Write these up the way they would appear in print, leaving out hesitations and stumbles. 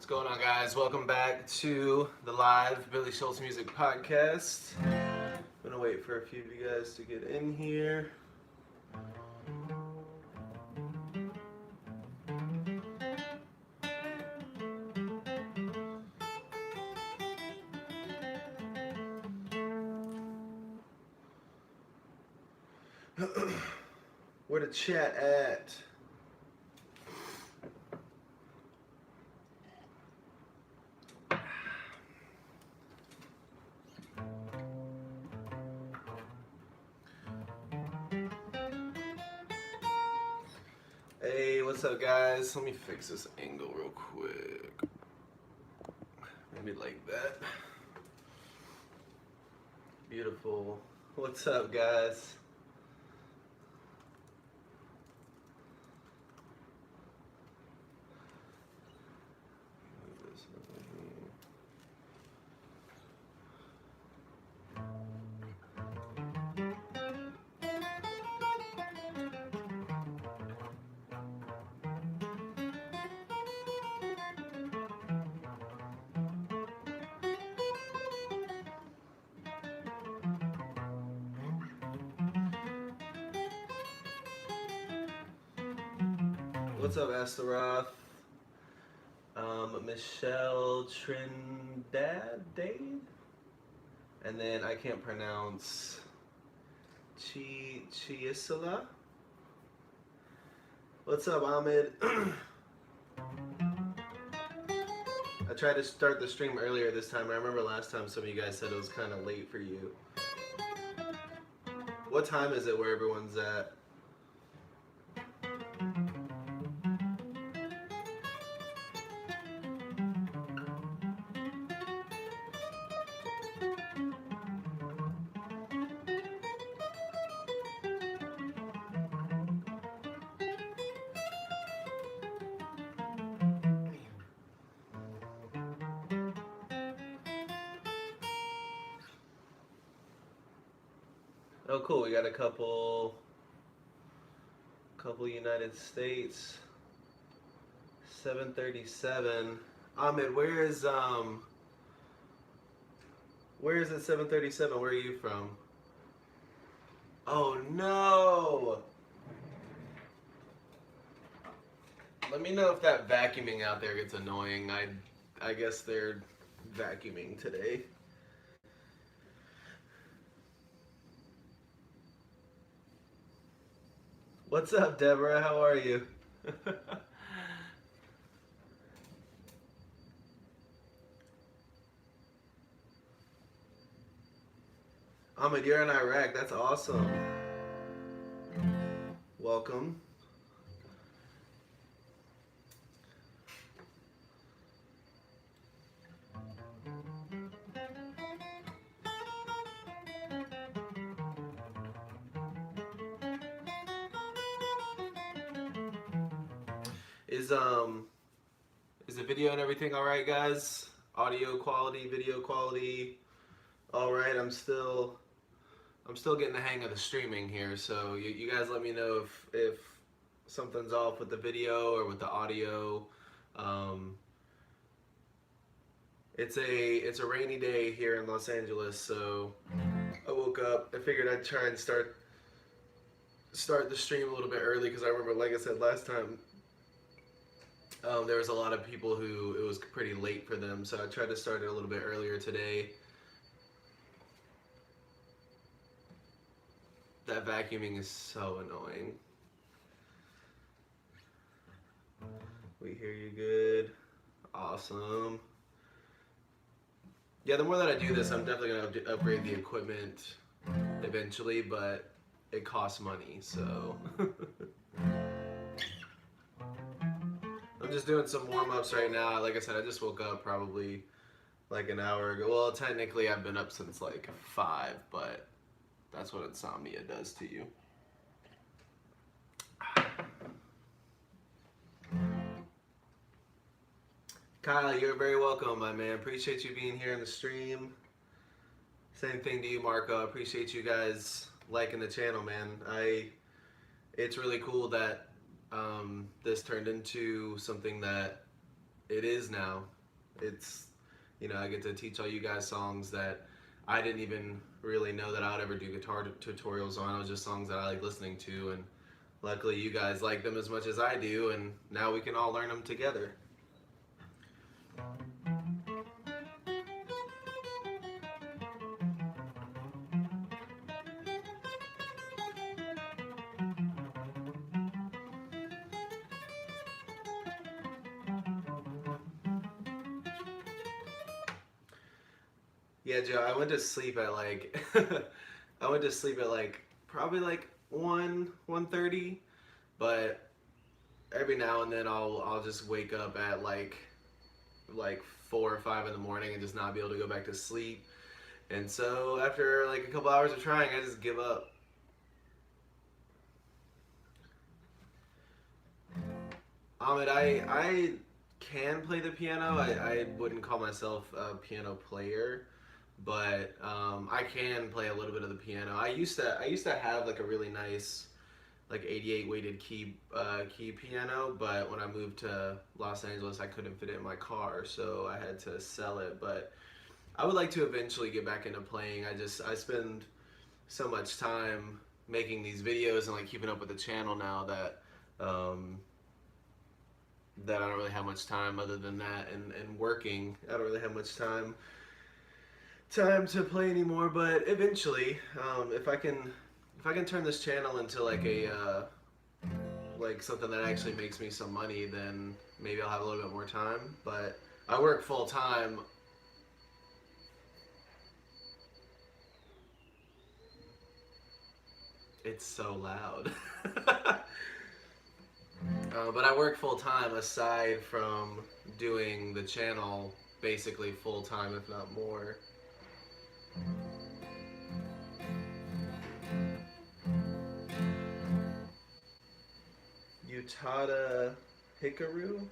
What's going on, guys? Welcome back to the live Billy Schultz Music Podcast. I'm gonna wait for a few of you guys to get in here. Where the chat at? Hey, what's up, guys? Let me fix this angle real quick. Maybe like that. Beautiful. What's up, guys? What's up, Astaroth? Michelle Trindade? And then I can't pronounce Chiisala. What's up, Ahmed? I tried to start the stream earlier this time. I remember last time some of you guys said it was kind of late for you. What time is it where everyone's at? Oh, cool. We got a couple United States. 737. Ahmed, where is it 737? Where are you from? Oh no! Let me know if that vacuuming out there gets annoying. I guess they're vacuuming today. What's up, Deborah? How are you? Ahmed, you're in Iraq. That's awesome. Welcome. Is the video and everything all right, guys? Audio quality, video quality, all right. I'm still getting the hang of the streaming here, so you guys let me know if something's off with the video or with the audio. It's a rainy day here in Los Angeles, so I woke up. I figured I'd try and start the stream a little bit early because I remember, like I said last time, there was a lot of people who it was pretty late for them, so I tried to start it a little bit earlier today. That vacuuming is so annoying. We hear you good. Awesome. Yeah, the more that I do this, I'm definitely going to upgrade the equipment eventually, but it costs money, so... I'm just doing some warm-ups right now. Like I said, I just woke up probably like an hour ago. Well, technically I've been up since like 5, but that's what insomnia does to you. Kyle, you're very welcome, my man. Appreciate you being here in the stream. Same thing to you, Marco. I appreciate you guys liking the channel, man. It's really cool that this turned into something that it is now. It's, I get to teach all you guys songs that I didn't even really know that I would ever do guitar tutorials on. It was just songs that I like listening to, and luckily you guys like them as much as I do, and now we can all learn them together. Yeah, Joe, I went to sleep at like I went to sleep at like probably like 1:30, but every now and then I'll just wake up at like 4 or 5 in the morning and just not be able to go back to sleep. And so after like a couple hours of trying, I just give up. Ahmed, I can play the piano. I wouldn't call myself a piano player, but I can play a little bit of the piano. I used to have like a really nice like 88 weighted key piano, but when I moved to Los Angeles, I couldn't fit it in my car, so I had to sell it. But I would like to eventually get back into playing. I spend so much time making these videos and like keeping up with the channel now that I don't really have much time other than that, and working. I don't really have much time to play anymore. But eventually, if I can turn this channel into like a like something that actually makes me some money, then maybe I'll have a little bit more time. But I work full time. It's so loud. But I work full time aside from doing the channel, basically full time, if not more. Utada Hikaru?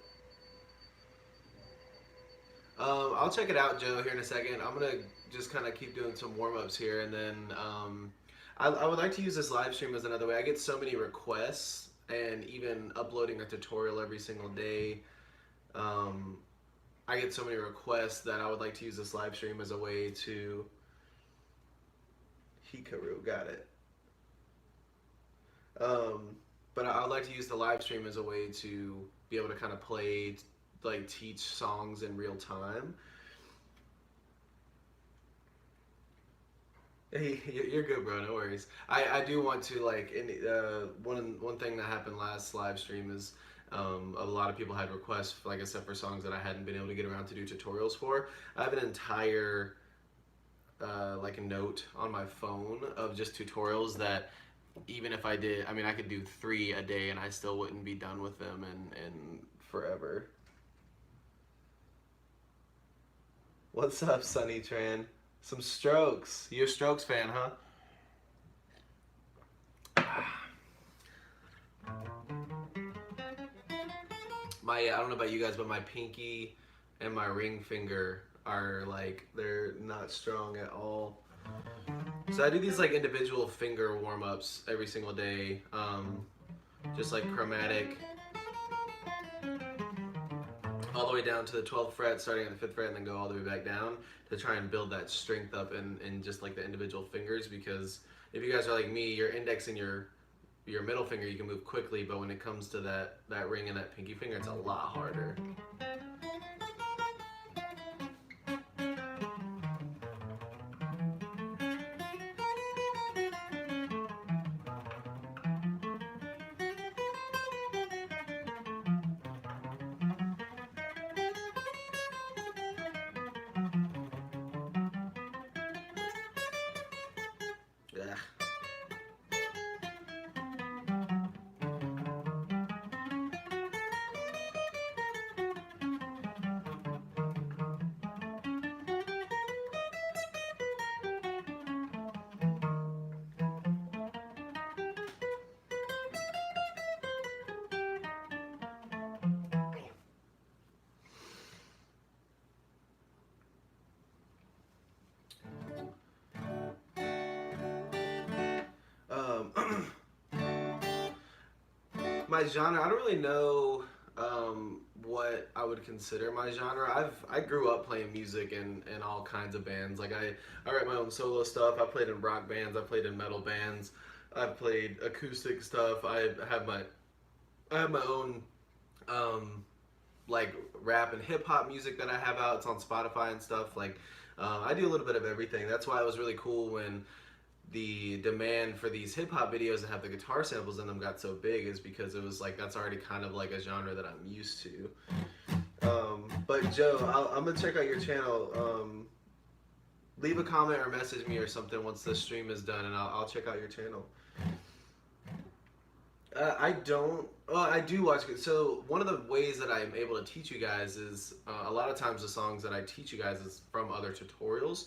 I'll check it out, Joe, here in a second. I'm gonna just kind of keep doing some warm ups here, and then I would like to use this live stream as another way. I get so many requests, and even uploading a tutorial every single day, I get so many requests that I would like to use this live stream as a way to. Hikaru, got it. But I'd like to use the live stream as a way to be able to kind of play, like teach songs in real time. Hey, you're good, bro. No worries. I do want to like one thing that happened last live stream is a lot of people had requests, like I said, for songs that I hadn't been able to get around to do tutorials for. I have an entire like a note on my phone of just tutorials that even if I did, I mean, I could do 3 a day and I still wouldn't be done with them and forever. What's up, Sunny Tran? Some Strokes. You a Strokes fan, huh? I don't know about you guys, but my pinky and my ring finger are like, they're not strong at all. So I do these like individual finger warm-ups every single day, just like chromatic, all the way down to the 12th fret, starting at the 5th fret, and then go all the way back down to try and build that strength up in just like the individual fingers. Because if you guys are like me, your index and your middle finger you can move quickly, but when it comes to that ring and that pinky finger, it's a lot harder. Yeah. My genre, I don't really know what I would consider my genre. I grew up playing music in all kinds of bands. Like I write my own solo stuff. I played in rock bands. I played in metal bands. I've played acoustic stuff. I have my own like rap and hip hop music that I have out. It's on Spotify and stuff. Like I do a little bit of everything. That's why it was really cool when the demand for these hip hop videos that have the guitar samples in them got so big, is because it was like that's already kind of like a genre that I'm used to. But Joe, I'm gonna check out your channel. Leave a comment or message me or something once the stream is done, and I'll check out your channel. I don't. Well, I do watch it. So one of the ways that I'm able to teach you guys is a lot of times the songs that I teach you guys is from other tutorials.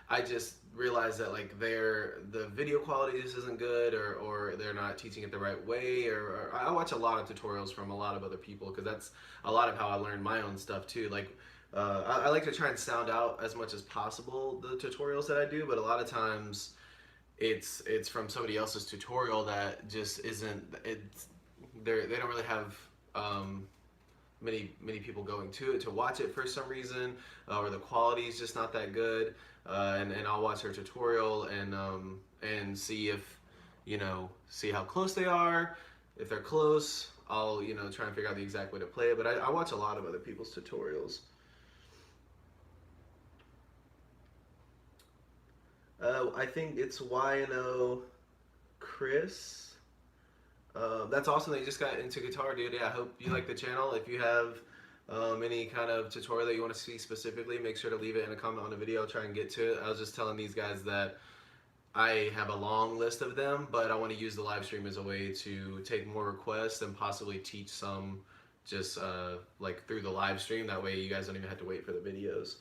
I just realized that like the video quality just isn't good, or they're not teaching it the right way, or I watch a lot of tutorials from a lot of other people because that's a lot of how I learn my own stuff too. Like I like to try and sound out as much as possible the tutorials that I do, but a lot of times it's from somebody else's tutorial that just isn't. They don't really have many people going to it to watch it for some reason, or the quality is just not that good. And I'll watch her tutorial and see if see how close they are. If they're close, I'll try and figure out the exact way to play it. But I watch a lot of other people's tutorials. I think it's YNO Chris. That's awesome that you just got into guitar, dude. Yeah, I hope you like the channel. If you have any kind of tutorial that you want to see specifically, make sure to leave it in a comment on the video. I'll try and get to it. I was just telling these guys that I have a long list of them, but I want to use the live stream as a way to take more requests and possibly teach some just like through the live stream. That way you guys don't even have to wait for the videos.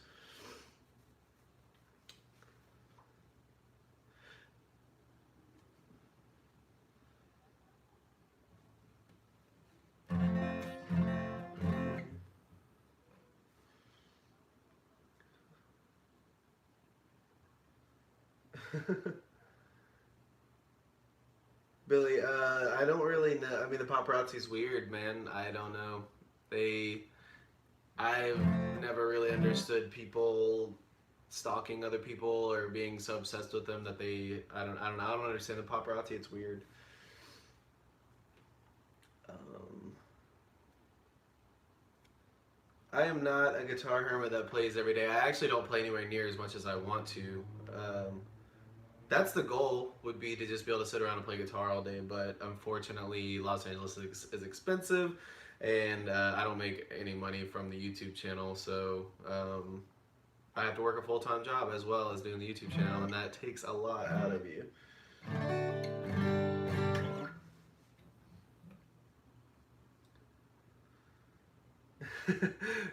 Billy, I don't really know. I mean, the paparazzi's weird, man. I don't know. I've never really understood people stalking other people or being so obsessed with them that I don't know. I don't understand the paparazzi. It's weird. I am not a guitar hermit that plays every day. I actually don't play anywhere near as much as I want to. That's the goal, would be to just be able to sit around and play guitar all day, but unfortunately Los Angeles is expensive, and I don't make any money from the YouTube channel, so I have to work a full-time job as well as doing the YouTube channel, and that takes a lot out of you.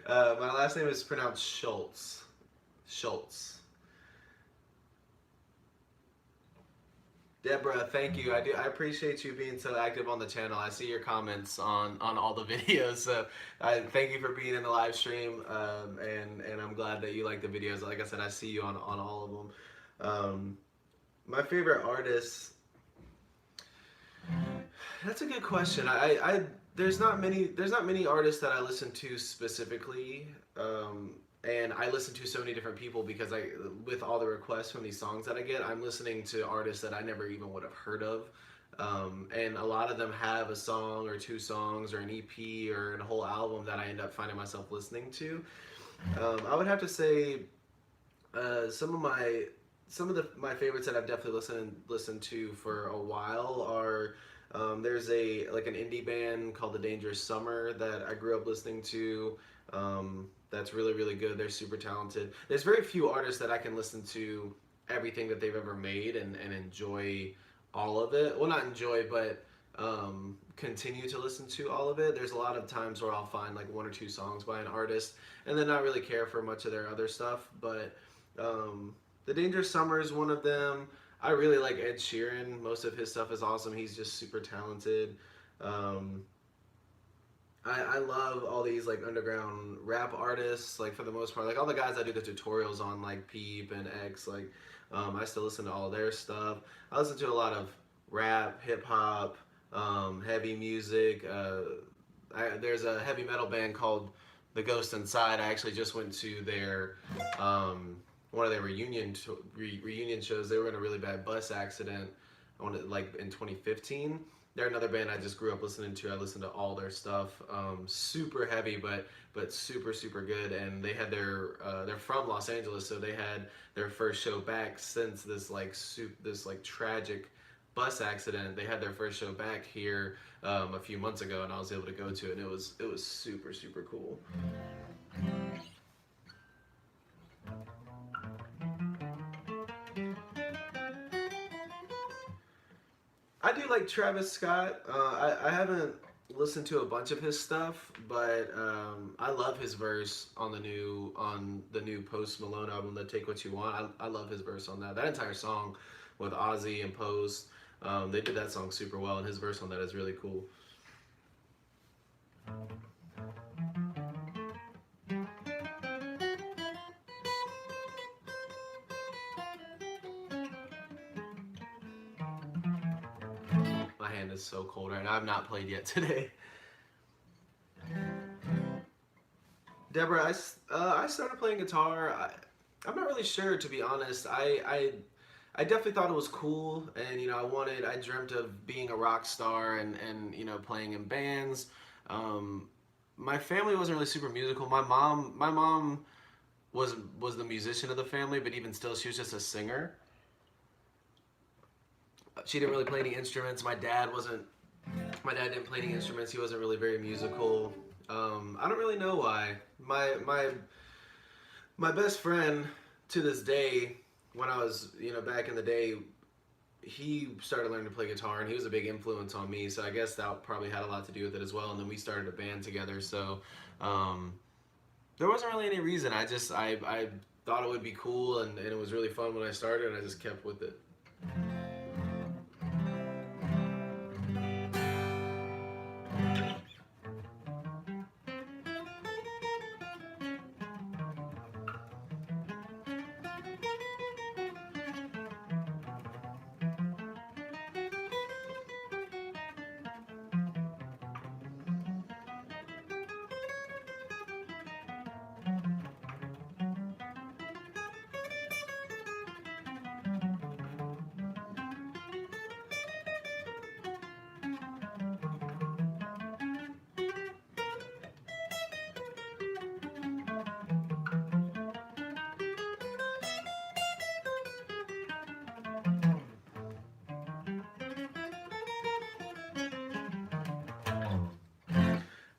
My last name is pronounced Shultz. Shultz. Deborah, thank you. I appreciate you being so active on the channel. I see your comments on all the videos, so I thank you for being in the live stream, and I'm glad that you like the videos. Like I said, I see you on all of them. My favorite artists. That's a good question. There's not many artists that I listen to specifically. And I listen to so many different people because with all the requests from these songs that I get, I'm listening to artists that I never even would have heard of. And a lot of them have a song or two songs or an EP or a whole album that I end up finding myself listening to. I would have to say some of my favorites that I've definitely listened to for a while are there's an indie band called The Dangerous Summer that I grew up listening to. That's really, really good. They're super talented. There's very few artists that I can listen to everything that they've ever made and enjoy all of it. Well, not enjoy, but continue to listen to all of it. There's a lot of times where I'll find like one or two songs by an artist and then not really care for much of their other stuff. But The Dangerous Summer is one of them. I really like Ed Sheeran. Most of his stuff is awesome. He's just super talented. I love all these like underground rap artists, like for the most part, like all the guys I do the tutorials on, like Peep and X, like I still listen to all their stuff. I listen to a lot of rap, hip hop, heavy music. There's a heavy metal band called The Ghost Inside. I actually just went to their one of their reunion shows. They were in a really bad bus accident. I wanted like in 2015. They're another band I just grew up listening to. I listened to all their stuff. Super heavy, but super good. And they had they're from Los Angeles, so they had their first show back since this tragic bus accident. They had their first show back here a few months ago, and I was able to go to it, and it was super cool. I do like Travis Scott. I haven't listened to a bunch of his stuff, but I love his verse on the new Post Malone album, the Take What You Want. I love his verse on that. That entire song with Ozzy and Post, they did that song super well, and his verse on that is really cool. My hand is so cold right now. I've not played yet today. Deborah, I started playing guitar. I'm not really sure, to be honest. I definitely thought it was cool, and I dreamt of being a rock star and playing in bands. My family wasn't really super musical. My mom was the musician of the family, but even still, she was just a singer. She didn't really play any instruments. My dad didn't play any instruments. He wasn't really very musical. I don't really know why. My best friend to this day, when I was back in the day, he started learning to play guitar, and he was a big influence on me. So I guess that probably had a lot to do with it as well. And then we started a band together. So there wasn't really any reason. I thought it would be cool, and it was really fun when I started, and I just kept with it.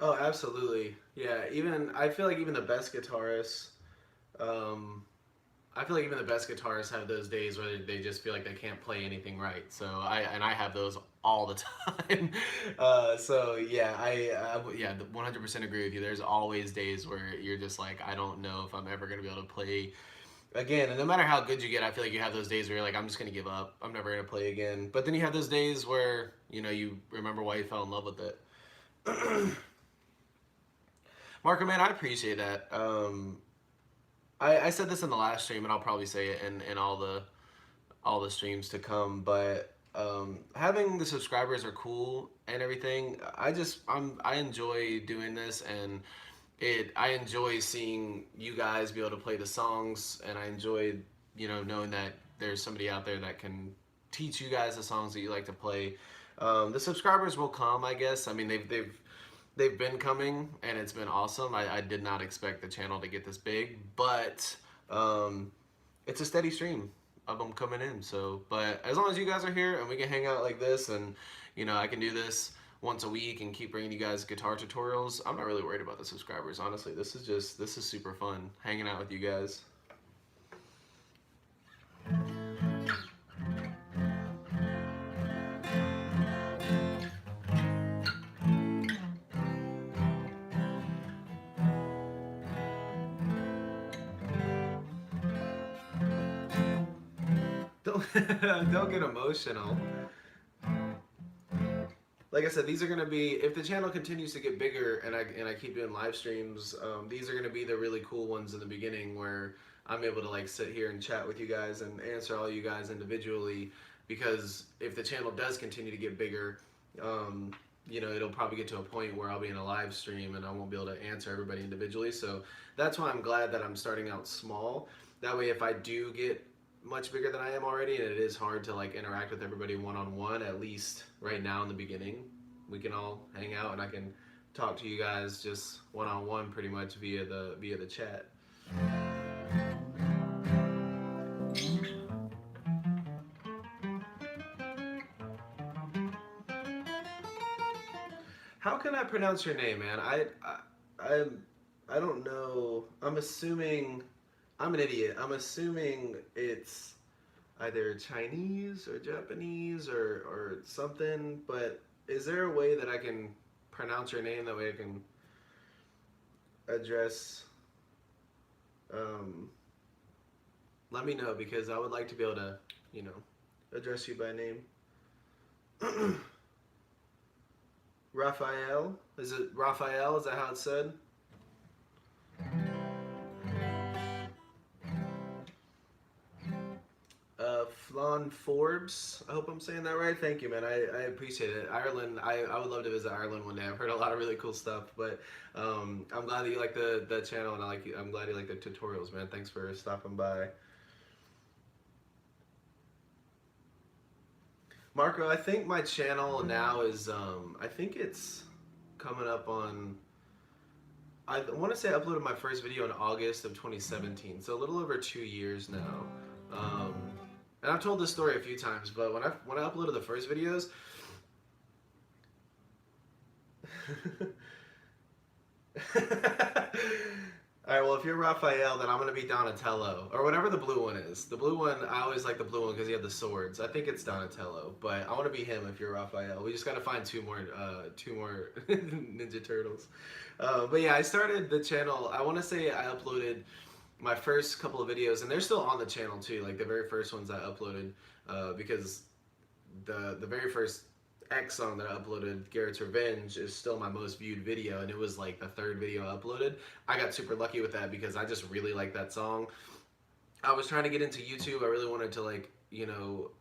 Oh, absolutely. Yeah, I feel like even the best guitarists, um, I feel like even the best guitarists have those days where they just feel like they can't play anything right. So I have those all the time. So yeah, yeah, 100% agree with you. There's always days where you're just like, I don't know if I'm ever gonna be able to play again. And no matter how good you get, I feel like you have those days where you're like, I'm just gonna give up. I'm never gonna play again. But then you have those days where you remember why you fell in love with it. Marco, man, I appreciate that. I said this in the last stream, and I'll probably say it in all the streams to come. But having the subscribers are cool and everything. I enjoy doing this, and I enjoy seeing you guys be able to play the songs, and I enjoy knowing that there's somebody out there that can teach you guys the songs that you like to play. The subscribers will come, I guess. I mean, they've been coming, and it's been awesome. I did not expect the channel to get this big, but it's a steady stream of them coming in. So, but as long as you guys are here and we can hang out like this, and I can do this once a week and keep bringing you guys guitar tutorials, I'm not really worried about the subscribers, honestly. This is super fun hanging out with you guys. Don't get emotional. Like I said, these are gonna be, if the channel continues to get bigger and I keep doing live streams, these are gonna be the really cool ones in the beginning where I'm able to like sit here and chat with you guys and answer all you guys individually. Because if the channel does continue to get bigger, it'll probably get to a point where I'll be in a live stream and I won't be able to answer everybody individually. So that's why I'm glad that I'm starting out small. That way, if I do get much bigger than I am already, and it is hard to like interact with everybody one-on-one, at least right now in the beginning, we can all hang out and I can talk to you guys just one-on-one pretty much via the chat. How can I pronounce your name, man? I don't know. I'm assuming I'm an idiot. I'm assuming it's either Chinese or Japanese or something, but is there a way that I can pronounce your name, that way I can address let me know, because I would like to be able to, address you by name. Raphael? Is it Raphael? Is that how it's said? Flan Forbes. I hope I'm saying that right. Thank you, man. I appreciate it. Ireland. I would love to visit Ireland one day. I've heard a lot of really cool stuff, but I'm glad that you like the channel, and I'm glad you like the tutorials, man. Thanks for stopping by. Marco, I think my channel now is I think it's coming up on, I want to say I uploaded my first video in August of 2017, so a little over 2 years now. And I've told this story a few times, but when I uploaded the first videos, all right, well, if you're Raphael, then I'm going to be Donatello, or whatever the blue one is. The blue one, I always like the blue one because he had the swords. I think it's Donatello, but I want to be him if you're Raphael. We just got to find two more Ninja Turtles. But yeah, I started the channel, I want to say I uploaded my first couple of videos, and they're still on the channel too, like the very first ones I uploaded, because the very first X song that I uploaded, Garrett's Revenge, is still my most viewed video, and it was like the third video I uploaded. I got super lucky with that because I just really like that song. I was trying to get into YouTube. I really wanted to, like,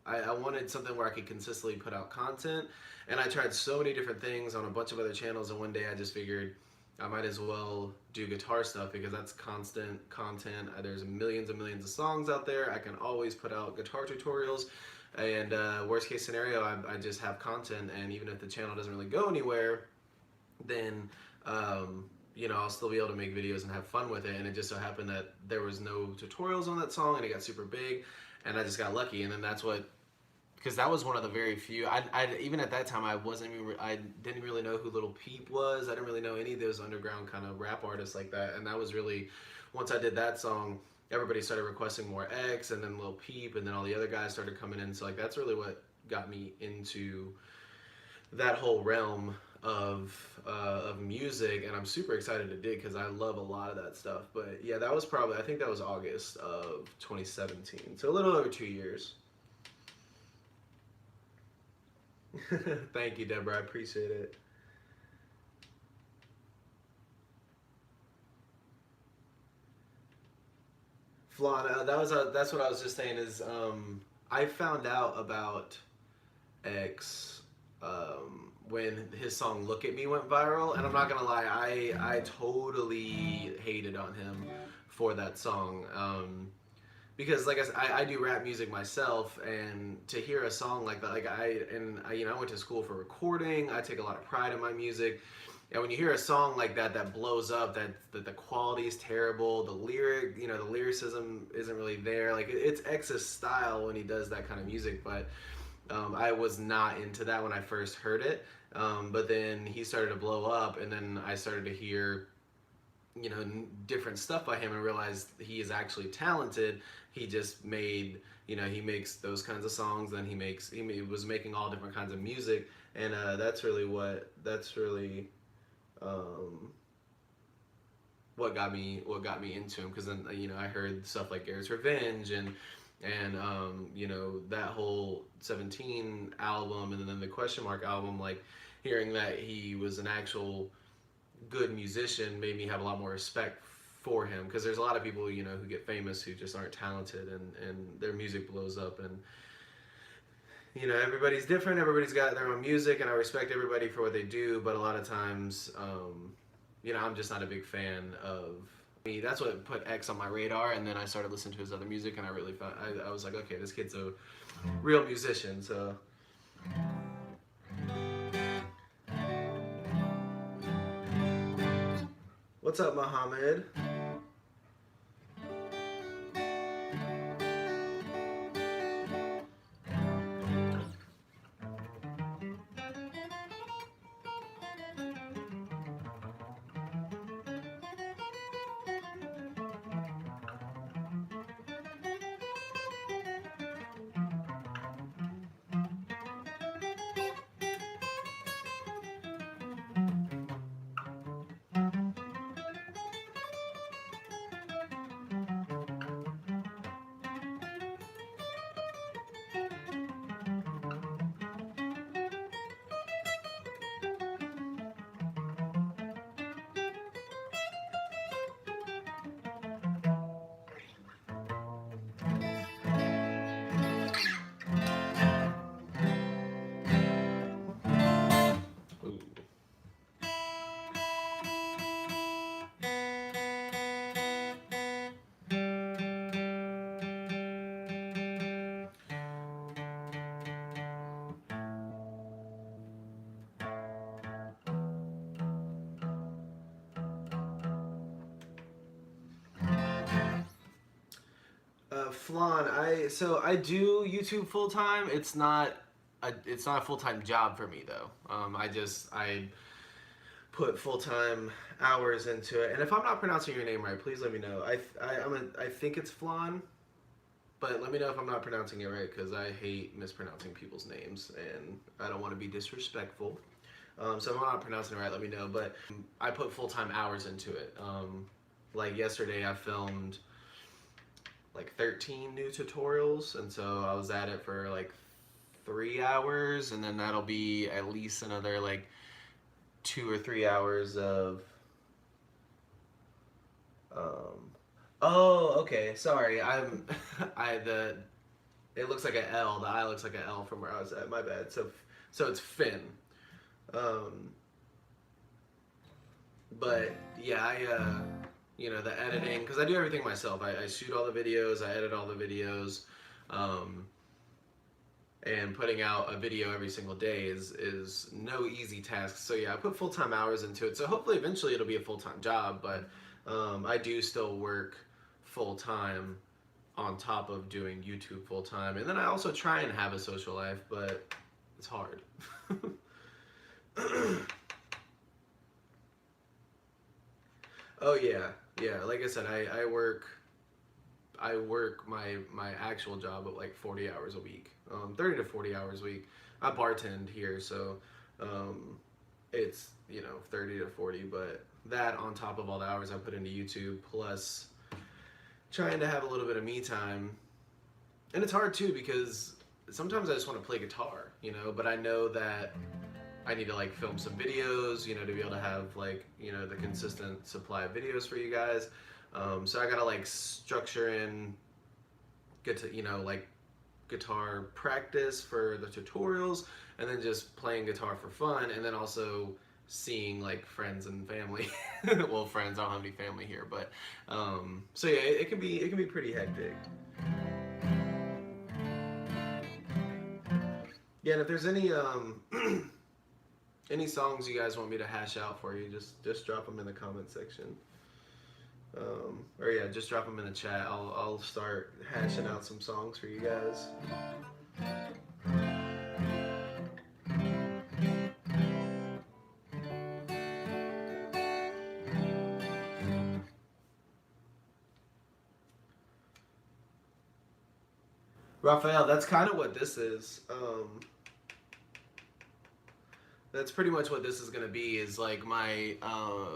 I wanted something where I could consistently put out content, and I tried so many different things on a bunch of other channels, and one day I just figured I might as well do guitar stuff because that's constant content. There's millions and millions of songs out there. I can always put out guitar tutorials, and worst case scenario, I just have content, and even if the channel doesn't really go anywhere, then I'll still be able to make videos and have fun with it. And it just so happened that there was no tutorials on that song, and it got super big, and I just got lucky. And then that's what, because that was one of the very few. I even at that time I didn't really know who Lil Peep was. I didn't really know any of those underground kind of rap artists like that. And that was really, once I did that song, everybody started requesting more X, and then Lil Peep, and then all the other guys started coming in. So like that's really what got me into that whole realm of music, and I'm super excited to dig because I love a lot of that stuff. But yeah, that was probably, I think that was August of 2017, so a little over 2 years. Thank you, Deborah. I appreciate it. Flan, that's what I was just saying is I found out about X when his song "Look at Me" went viral, and I'm not gonna lie, I totally hated on him for that song. Because like I said, I do rap music myself, and to hear a song like that, I went to school for recording. I take a lot of pride in my music, and when you hear a song like that blows up, that the quality is terrible, the lyricism isn't really there. Like it's X's style when he does that kind of music, but I was not into that when I first heard it. But then he started to blow up, and then I started to hear different stuff by him and realized he is actually talented. He just made, he makes those kinds of songs, and he was making all different kinds of music, and that's really what got me into him. Because then I heard stuff like Garrett's Revenge and that whole 17 album, and then the Question Mark album. Like hearing that he was an actual good musician made me have a lot more respect for him, because there's a lot of people who get famous who just aren't talented, and their music blows up, and you know, everybody's different. Everybody's got their own music, and I respect everybody for what they do. But a lot of times, you know, I'm just not a big fan of me. That's what put X on my radar, and then I started listening to his other music, and I really found I was like, okay, this kid's a real musician. So. What's up, Muhammad? Flan, I do YouTube full time. It's not a full time job for me though. I put full time hours into it. And if I'm not pronouncing your name right, please let me know. I think it's Flan, but let me know if I'm not pronouncing it right because I hate mispronouncing people's names and I don't want to be disrespectful. So if I'm not pronouncing it right, let me know. But I put full time hours into it. Like yesterday, I filmed like 13 new tutorials, and so I was at it for like 3 hours, and then that'll be at least another like 2 or 3 hours of oh, okay, sorry, it looks like an L, the I looks like an L from where I was at, my bad. So it's Finn. But yeah, you know, the editing, because I do everything myself. I shoot all the videos, I edit all the videos, and putting out a video every single day is no easy task. So yeah, I put full-time hours into it. So hopefully eventually it'll be a full-time job, but I do still work full-time on top of doing YouTube full-time. And then I also try and have a social life, but it's hard. Oh yeah, yeah. Like I said, I work my actual job at like 40 hours a week, 30 to 40 hours a week. I bartend here, so it's, you know, 30 to 40. But that on top of all the hours I put into YouTube, plus trying to have a little bit of me time, and it's hard too because sometimes I just want to play guitar, you know. But I know that I need to like film some videos, you know, to be able to have like, you know, the consistent supply of videos for you guys. So I gotta like structure in, get to, you know, like guitar practice for the tutorials, and then just playing guitar for fun, and then also seeing like friends and family. Well, friends, I don't have any family here, but so yeah, it can be pretty hectic. Yeah, and if there's any any songs you guys want me to hash out for you, just drop them in the comment section. Or yeah, just drop them in the chat. I'll start hashing out some songs for you guys. Raphael, that's kind of what this is. That's pretty much what this is gonna be. Is like my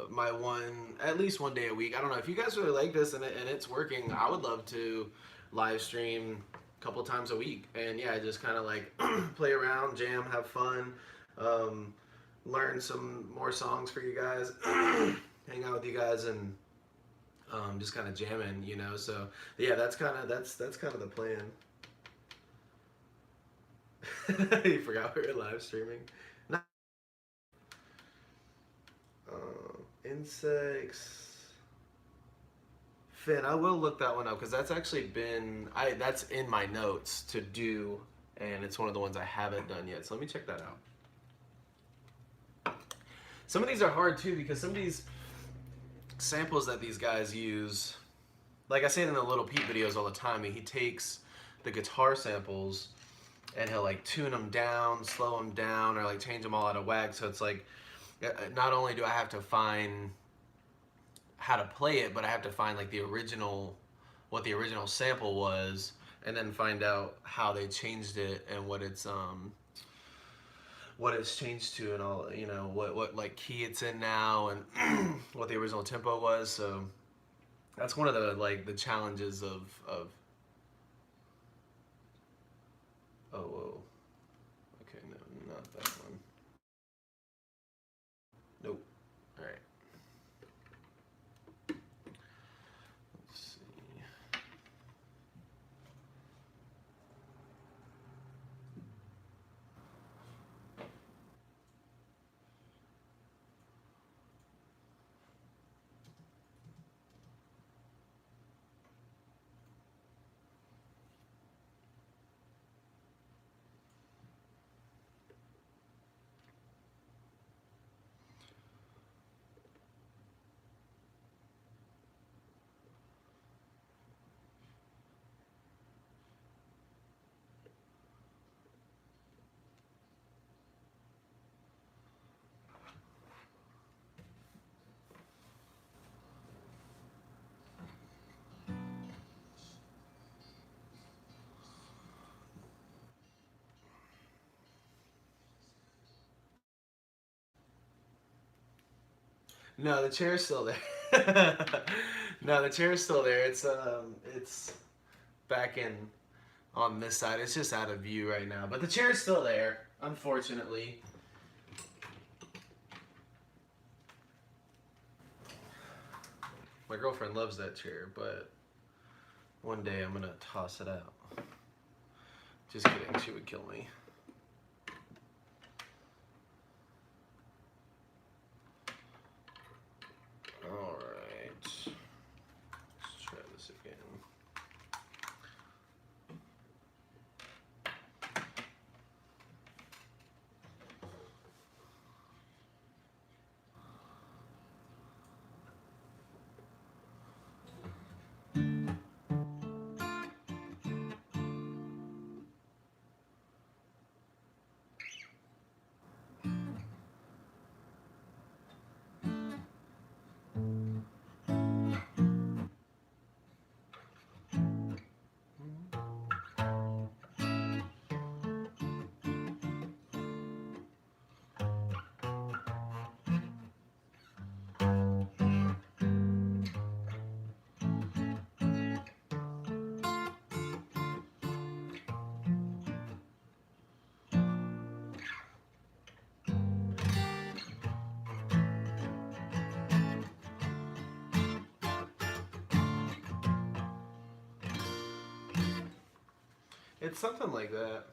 my one, at least one day a week. I don't know if you guys really like this and it's working. I would love to live stream a couple times a week, and yeah, just kind of like play around, jam, have fun, learn some more songs for you guys, hang out with you guys, and just kind of jamming, you know. So yeah, that's kind of the plan. You forgot we were live streaming. No. Insects. Finn, I will look that one up because that's actually been that's in my notes to do, and it's one of the ones I haven't done yet. So let me check that out. Some of these are hard too because some of these samples that these guys use, like I say in the Little Pete videos all the time, he takes the guitar samples and he'll like tune them down, slow them down, or like change them all out of whack. So it's like, not only do I have to find how to play it, but I have to find like the original, what the original sample was, and then find out how they changed it and what it's changed to, and all, you know, what like key it's in now, and what the original tempo was. So that's one of the like the challenges of oh, whoa. Okay, no, not that one. Nope. All right. Let's see. No, the chair's still there. No, the chair's still there. It's back in on this side. It's just out of view right now, but the chair's still there, unfortunately. My girlfriend loves that chair, but one day I'm gonna toss it out. Just kidding, she would kill me. All right, let's try this again. It's something like that.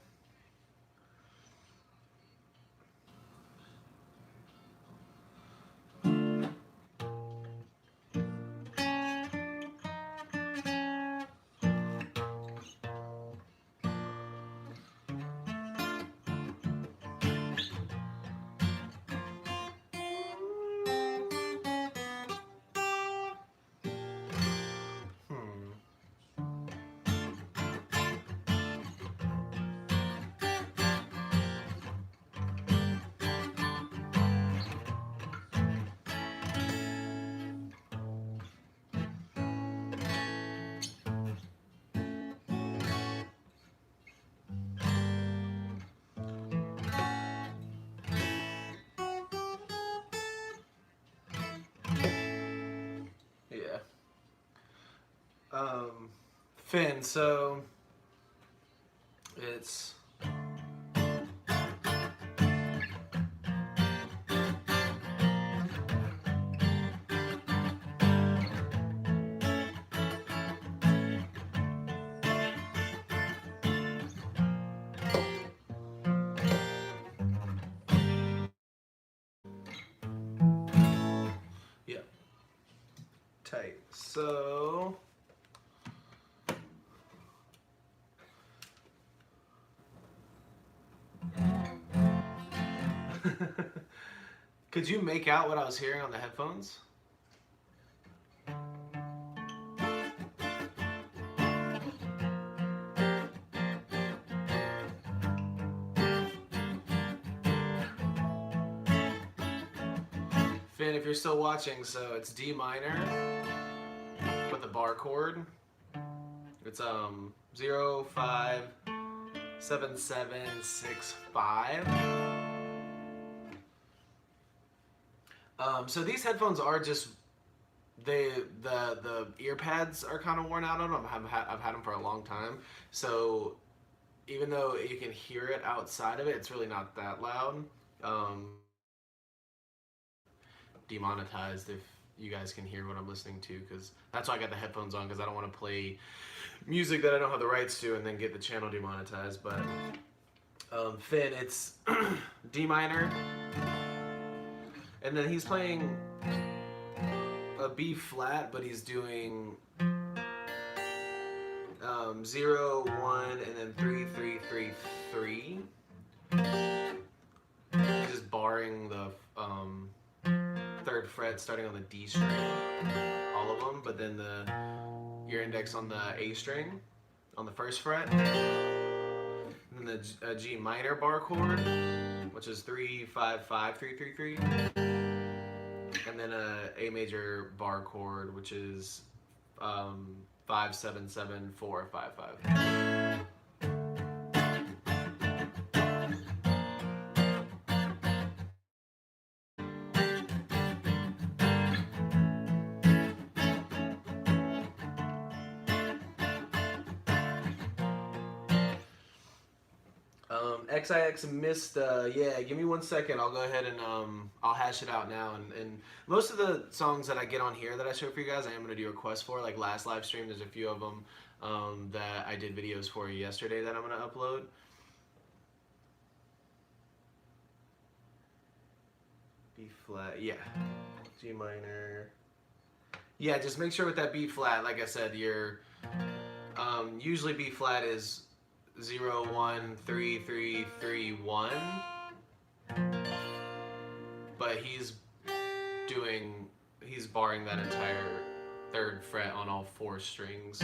Yeah. Finn, so it's tight. So could you make out what I was hearing on the headphones? Finn, if you're still watching, so it's D minor with the bar chord. It's 0 5 7 7 6 5. So these headphones are just the ear pads are kind of worn out on them. I've had them for a long time, so even though you can hear it outside of it, it's really not that loud. Demonetized if you guys can hear what I'm listening to, because that's why I got the headphones on, because I don't want to play music that I don't have the rights to and then get the channel demonetized. But Finn, it's D minor, and then he's playing a B flat, but he's doing 0 1 and then 3 3 3 3. He's just barring the third fret starting on the D string, all of them, but then the ear index on the A string on the first fret, and then the G minor bar chord, which is 3 5 5 3 3 3, and then a A major bar chord, which is 5 7 7 4 5 5. XIX missed, yeah, give me 1 second. I'll go ahead and I'll hash it out now. And most of the songs that I get on here that I show for you guys, I am going to do requests for. Like last live stream, there's a few of them that I did videos for yesterday that I'm going to upload. B flat, yeah. G minor. Yeah, just make sure with that B flat, like I said, your usually B flat is 0 1 3 3 3 1, but he's barring that entire third fret on all 4 strings.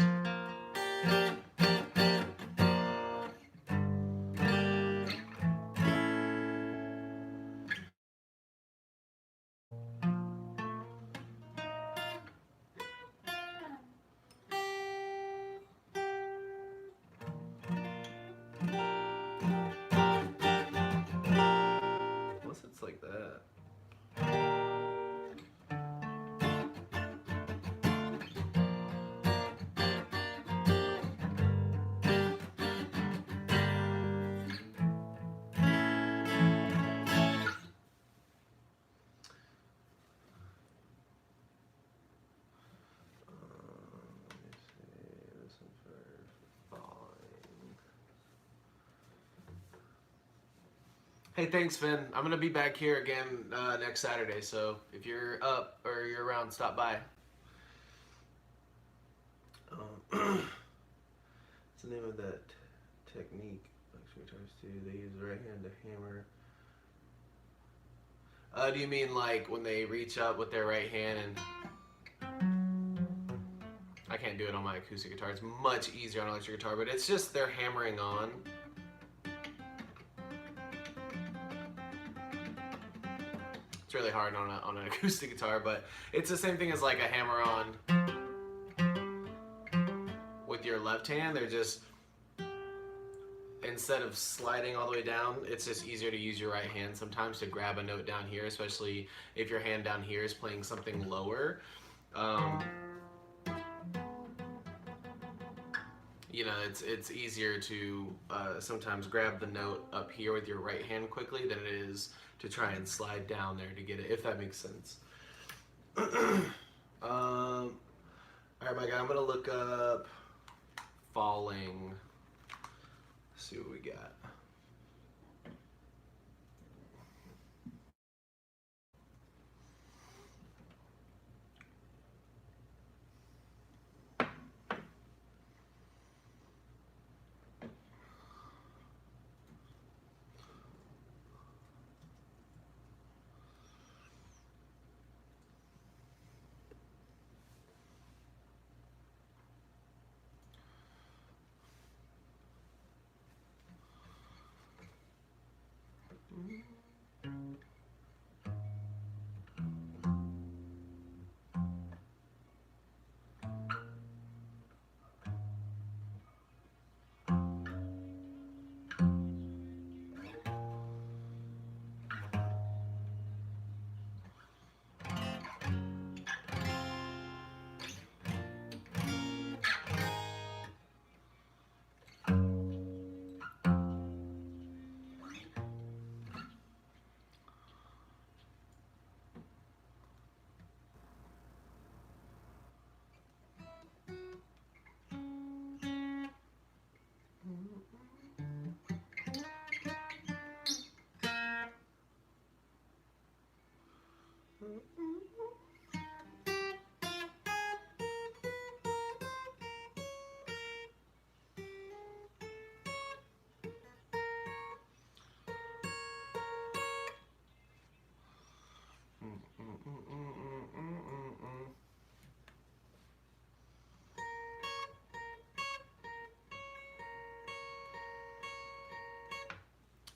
Like that. Hey, thanks, Finn. I'm going to be back here again next Saturday, so if you're up or you're around, stop by. What's the name of that technique? Guitarists do. They use the right hand to hammer. Do you mean like when they reach up with their right hand and... I can't do it on my acoustic guitar. It's much easier on electric guitar, but it's just they're hammering on. It's really hard on an acoustic guitar, but it's the same thing as like a hammer on with your left hand. They're just, instead of sliding all the way down, it's just easier to use your right hand sometimes to grab a note down here, especially if your hand down here is playing something lower. You know, it's easier to sometimes grab the note up here with your right hand quickly than it is to try and slide down there to get it, if that makes sense. All right, my guy, I'm gonna look up falling. See what we got.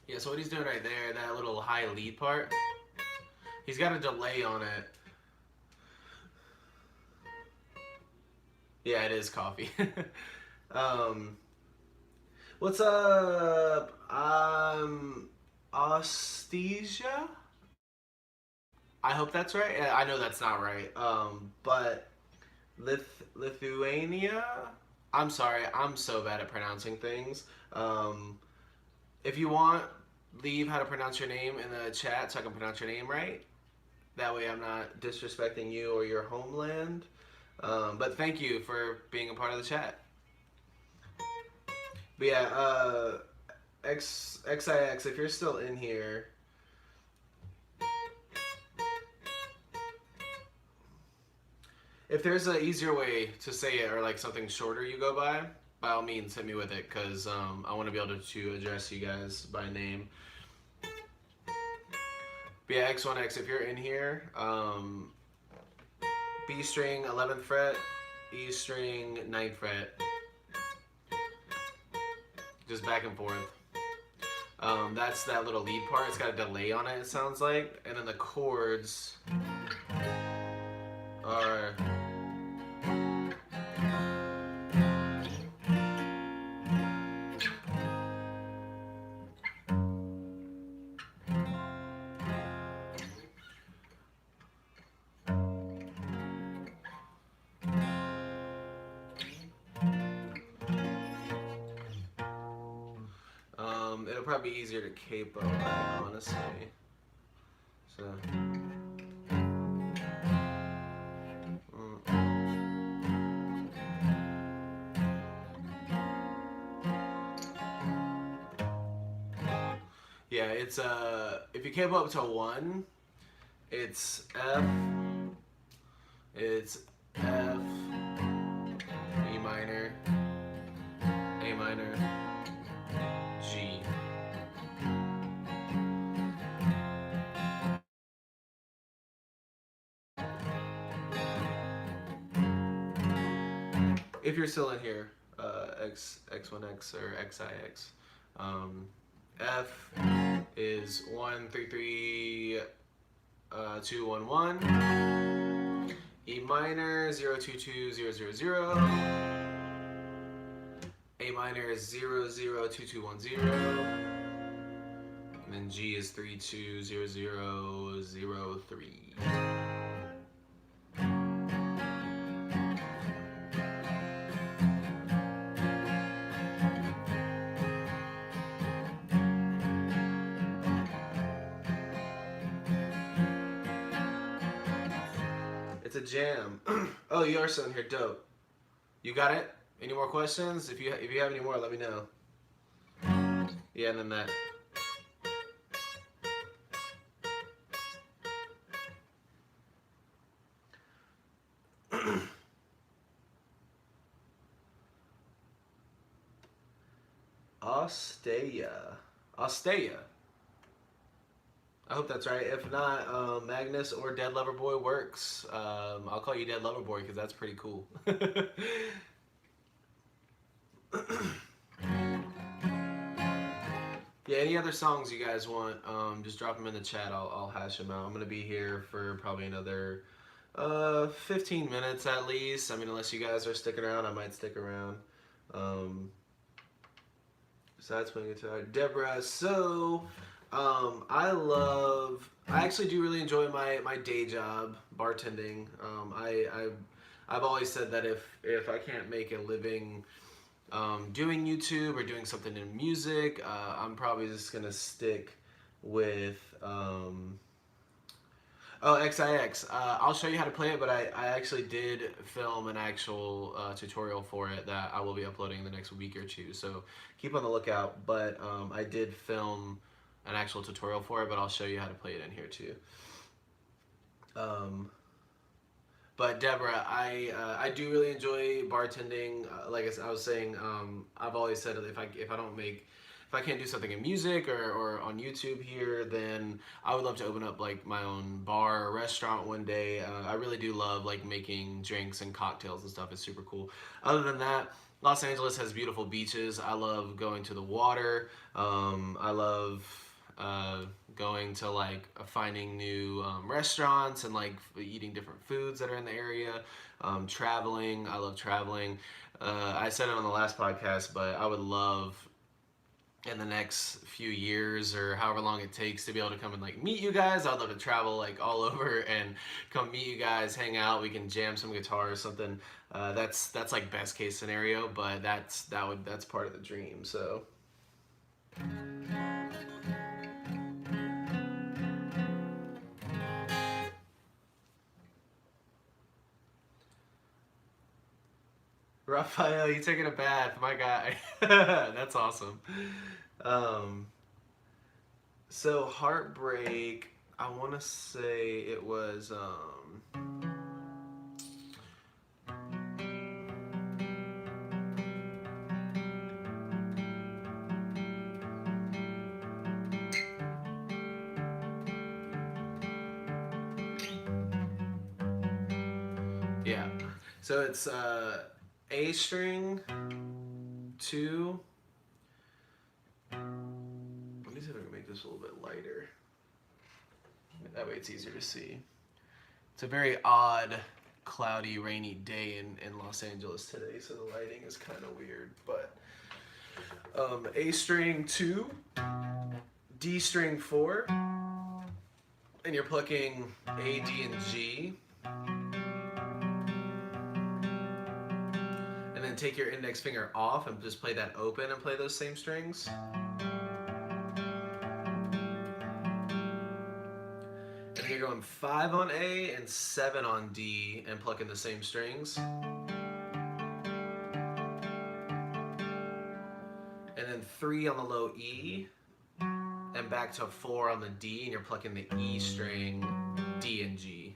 Yeah, so what he's doing right there, that little high lead part, he's got a delay on it. Yeah, it is coffee. um, what's up? Ostesia? I hope that's right. I know that's not right. But Lithuania? I'm sorry, I'm so bad at pronouncing things. Um, if you want, leave how to pronounce your name in the chat so I can pronounce your name right. That way I'm not disrespecting you or your homeland. But thank you for being a part of the chat. But yeah, XIX, if you're still in here, if there's an easier way to say it or like something shorter you go by all means hit me with it, because I want to be able to address you guys by name. But yeah, X1X, if you're in here, B string 11th fret, E string 9th fret, just back and forth. That's that little lead part. It's got a delay on it, it sounds like, and then the chords are it'll probably be easier to capo, honestly. So. Yeah, it's if you capo up to 1, it's F, it's F, E minor, A minor, G. If you're still in here, X1X or XIX, F is 1 3 3 2 1 1. E minor 0 2 2 0 0 0. A minor is 0 0 2 2 1 0. And then G is 3 2 0 0 0 3. It's a jam. Oh, you are still in here. Dope. You got it? Any more questions? If you have any more, let me know. Yeah, and then that. Ostea. I hope that's right. If not, Magnus or Dead Lover Boy works. I'll call you Dead Lover Boy because that's pretty cool. Yeah, any other songs you guys want, just drop them in the chat. I'll hash them out. I'm going to be here for probably another 15 minutes at least. I mean, unless you guys are sticking around, I might stick around. Besides playing guitar. Deborah, so I actually do really enjoy my day job, bartending. I've always said that if I can't make a living doing YouTube or doing something in music, I'm probably just gonna stick with XIX. I'll show you how to play it, but I actually did film an actual tutorial for it that I will be uploading in the next week or two, so keep on the lookout. But I did film an actual tutorial for it, but I'll show you how to play it in here too. But Deborah, I do really enjoy bartending. Like I was saying, I've always said if I don't make if I can't do something in music or on YouTube here, then I would love to open up like my own bar or restaurant one day. I really do love like making drinks and cocktails and stuff. It's super cool. Other than that, Los Angeles has beautiful beaches. I love going to the water. I love going to like finding new restaurants and like eating different foods that are in the area. Traveling, I love traveling. I said it on the last podcast, but I would love in the next few years or however long it takes to be able to come and like meet you guys. I'd love to travel like all over and come meet you guys, hang out. We can jam some guitar or something. That's like best case scenario, but that's part of the dream. So. Raphael, you taking a bath, my guy. That's awesome. So Heartbreak, I want to say it was yeah. So it's A string, 2. Let me see if I can make this a little bit lighter. That way it's easier to see. It's a very odd, cloudy, rainy day in Los Angeles today, so the lighting is kind of weird. But A string 2, D string 4, and you're plucking A, D, and G. And then take your index finger off and just play that open and play those same strings. And you're going 5 on A and 7 on D and plucking the same strings. And then 3 on the low E and back to 4 on the D, and you're plucking the E string, D and G.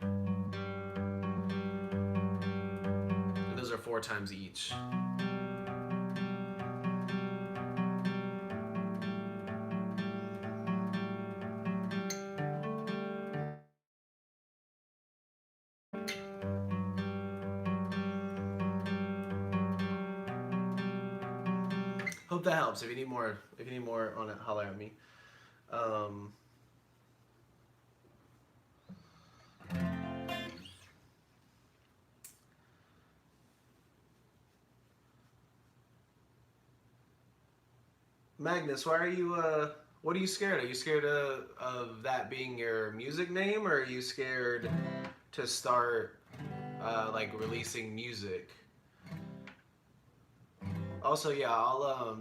And those are 4 times each. Hope that helps. If you need more on it, holler at me. Magnus, why are you what are you scared of? Are you scared of that being your music name, or are you scared to start like releasing music? Also, yeah, I'll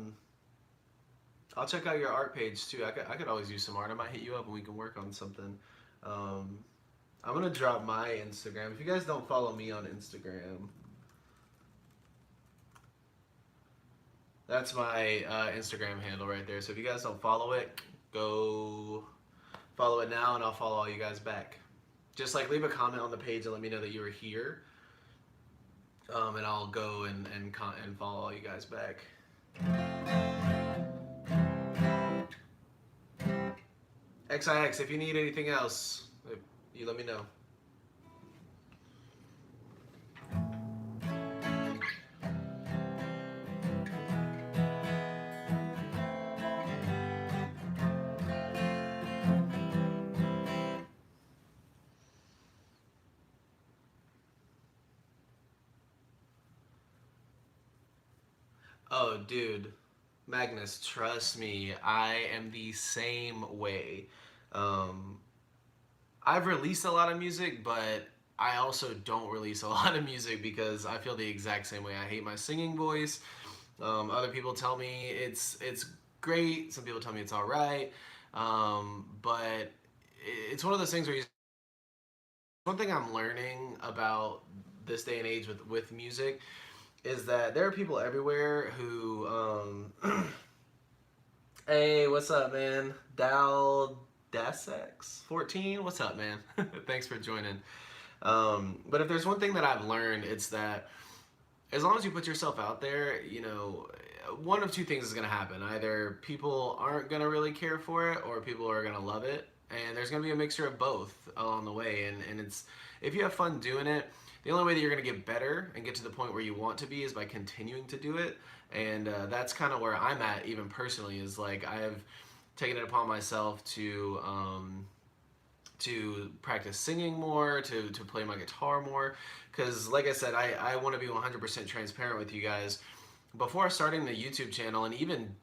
check out your art page too. I could always use some art. I might hit you up and we can work on something. I'm gonna drop my Instagram. If you guys don't follow me on Instagram, that's my Instagram handle right there. So if you guys don't follow it, go follow it now, and I'll follow all you guys back. Just like leave a comment on the page and let me know that you were here. And I'll go and follow all you guys back. XIX, if you need anything else, you let me know. Oh, dude, Magnus, trust me, I am the same way. I've released a lot of music, but I also don't release a lot of music because I feel the exact same way. I hate my singing voice. Other people tell me it's great. Some people tell me it's all right. But it's one of those things where one thing I'm learning about this day and age with music is that there are people everywhere who, hey, what's up, man? Daldasex14, what's up, man? Thanks for joining. But if there's one thing that I've learned, it's that as long as you put yourself out there, you know, one of two things is going to happen. Either people aren't going to really care for it, or people are going to love it. And there's going to be a mixture of both along the way. And it's, if you have fun doing it, the only way that you're going to get better and get to the point where you want to be is by continuing to do it. And that's kind of where I'm at, even personally, is like I've taken it upon myself to practice singing more, to play my guitar more. Because like I said, I want to be 100% transparent with you guys. Before starting the YouTube channel, and even,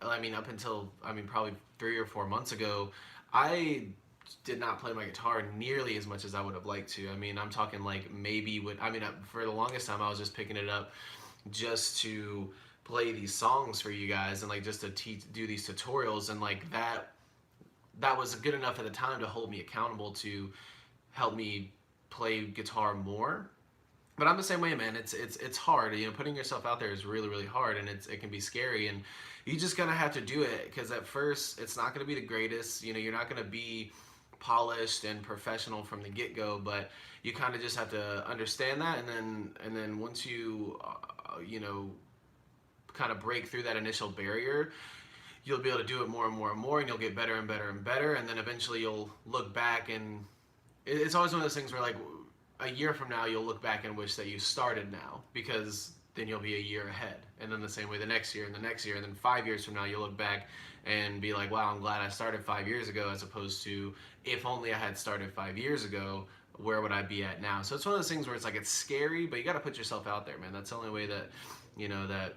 I mean, up until, I mean, probably 3 or 4 months ago, I did not play my guitar nearly as much as I would have liked to. I mean, I'm talking like maybe for the longest time I was just picking it up just to play these songs for you guys and like just to do these tutorials, and like that was good enough at the time to hold me accountable to help me play guitar more. But I'm the same way, man. It's hard. You know, putting yourself out there is really, really hard, and it can be scary, and you just gonna have to do it, because at first it's not gonna be the greatest. You know, you're not gonna be polished and professional from the get-go, but you kind of just have to understand that, and then once you you know, kind of break through that initial barrier, you'll be able to do it more and more and more, and you'll get better and better and better, and then eventually you'll look back, and it's always one of those things where like a year from now you'll look back and wish that you started now, because then you'll be a year ahead. And then the same way the next year and the next year, and then 5 years from now you'll look back and be like, wow, I'm glad I started 5 years ago, as opposed to, if only I had started 5 years ago, where would I be at now? So it's one of those things where it's like, it's scary, but you got to put yourself out there, man. That's the only way that, you know, that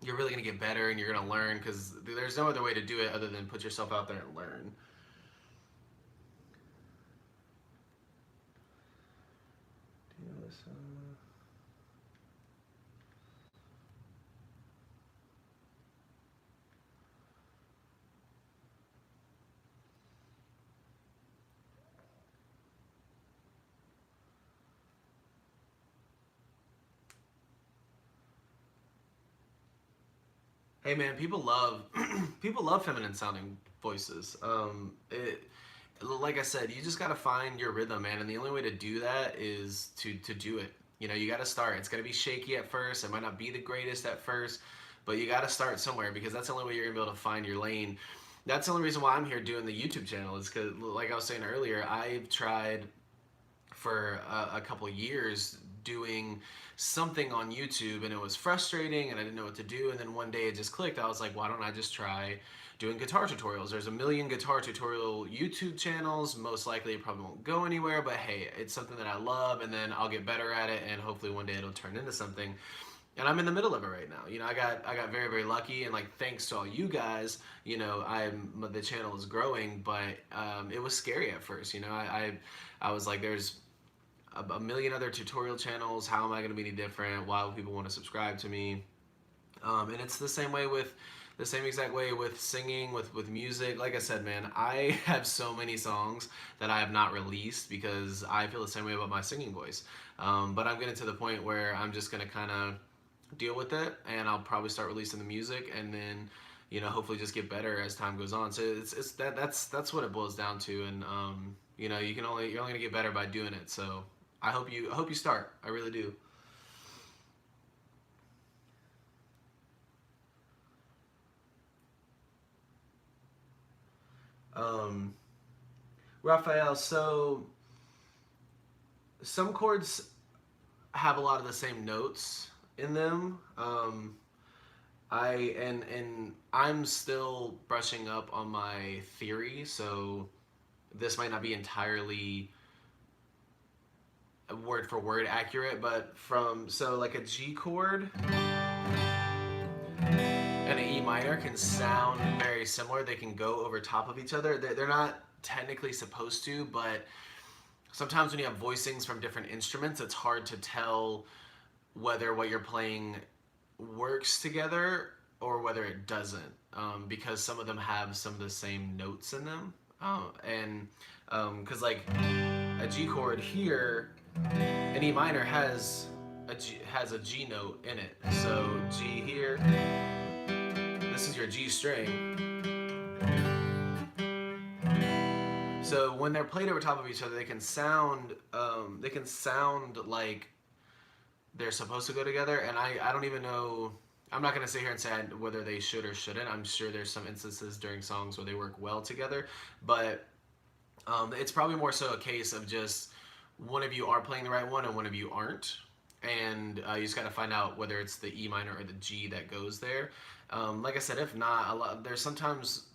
you're really going to get better and you're going to learn, because there's no other way to do it other than put yourself out there and learn. Hey man, people love people love feminine sounding voices. Like I said, you just gotta find your rhythm, man, and the only way to do that is to do it. You know, you gotta start. It's gonna be shaky at first. It might not be the greatest at first, but you gotta start somewhere, because that's the only way you're gonna be able to find your lane. That's the only reason why I'm here doing the YouTube channel, is because, like I was saying earlier, I've tried for a couple years doing something on YouTube, and it was frustrating and I didn't know what to do, and then one day it just clicked. I was like, why don't I just try doing guitar tutorials? There's a million guitar tutorial YouTube channels. Most likely it probably won't go anywhere, but hey, it's something that I love, and then I'll get better at it, and hopefully one day it'll turn into something. And I'm in the middle of it right now. You know, I got very, very lucky, and like, thanks to all you guys, you know, the channel is growing, but it was scary at first. You know, I was like, there's a million other tutorial channels. How am I going to be any different? Why would people want to subscribe to me? And it's the same way with, the same exact way with singing, with music. Like I said, man, I have so many songs that I have not released because I feel the same way about my singing voice. But I'm getting to the point where I'm just going to kind of deal with it, and I'll probably start releasing the music, and then, you know, hopefully just get better as time goes on. So that's what it boils down to. And you know, you're only gonna get better by doing it. So I hope you start. I really do. Raphael, so some chords have a lot of the same notes in them. I'm still brushing up on my theory, so this might not be entirely word for word accurate, but so like a G chord and an E minor can sound very similar. They can go over top of each other. They're not technically supposed to, but sometimes when you have voicings from different instruments, it's hard to tell whether what you're playing works together or whether it doesn't, because some of them have some of the same notes in them. Because like a G chord here, an E minor has a G note in it. So G here, this is your G string. So when they're played over top of each other, they can sound like they're supposed to go together. And I don't even know. I'm not going to sit here and say whether they should or shouldn't. I'm sure there's some instances during songs where they work well together, but it's probably more so a case of just one of you are playing the right one and one of you aren't. And you just got to find out whether it's the E minor or the G that goes there. Like I said, if not, there's sometimes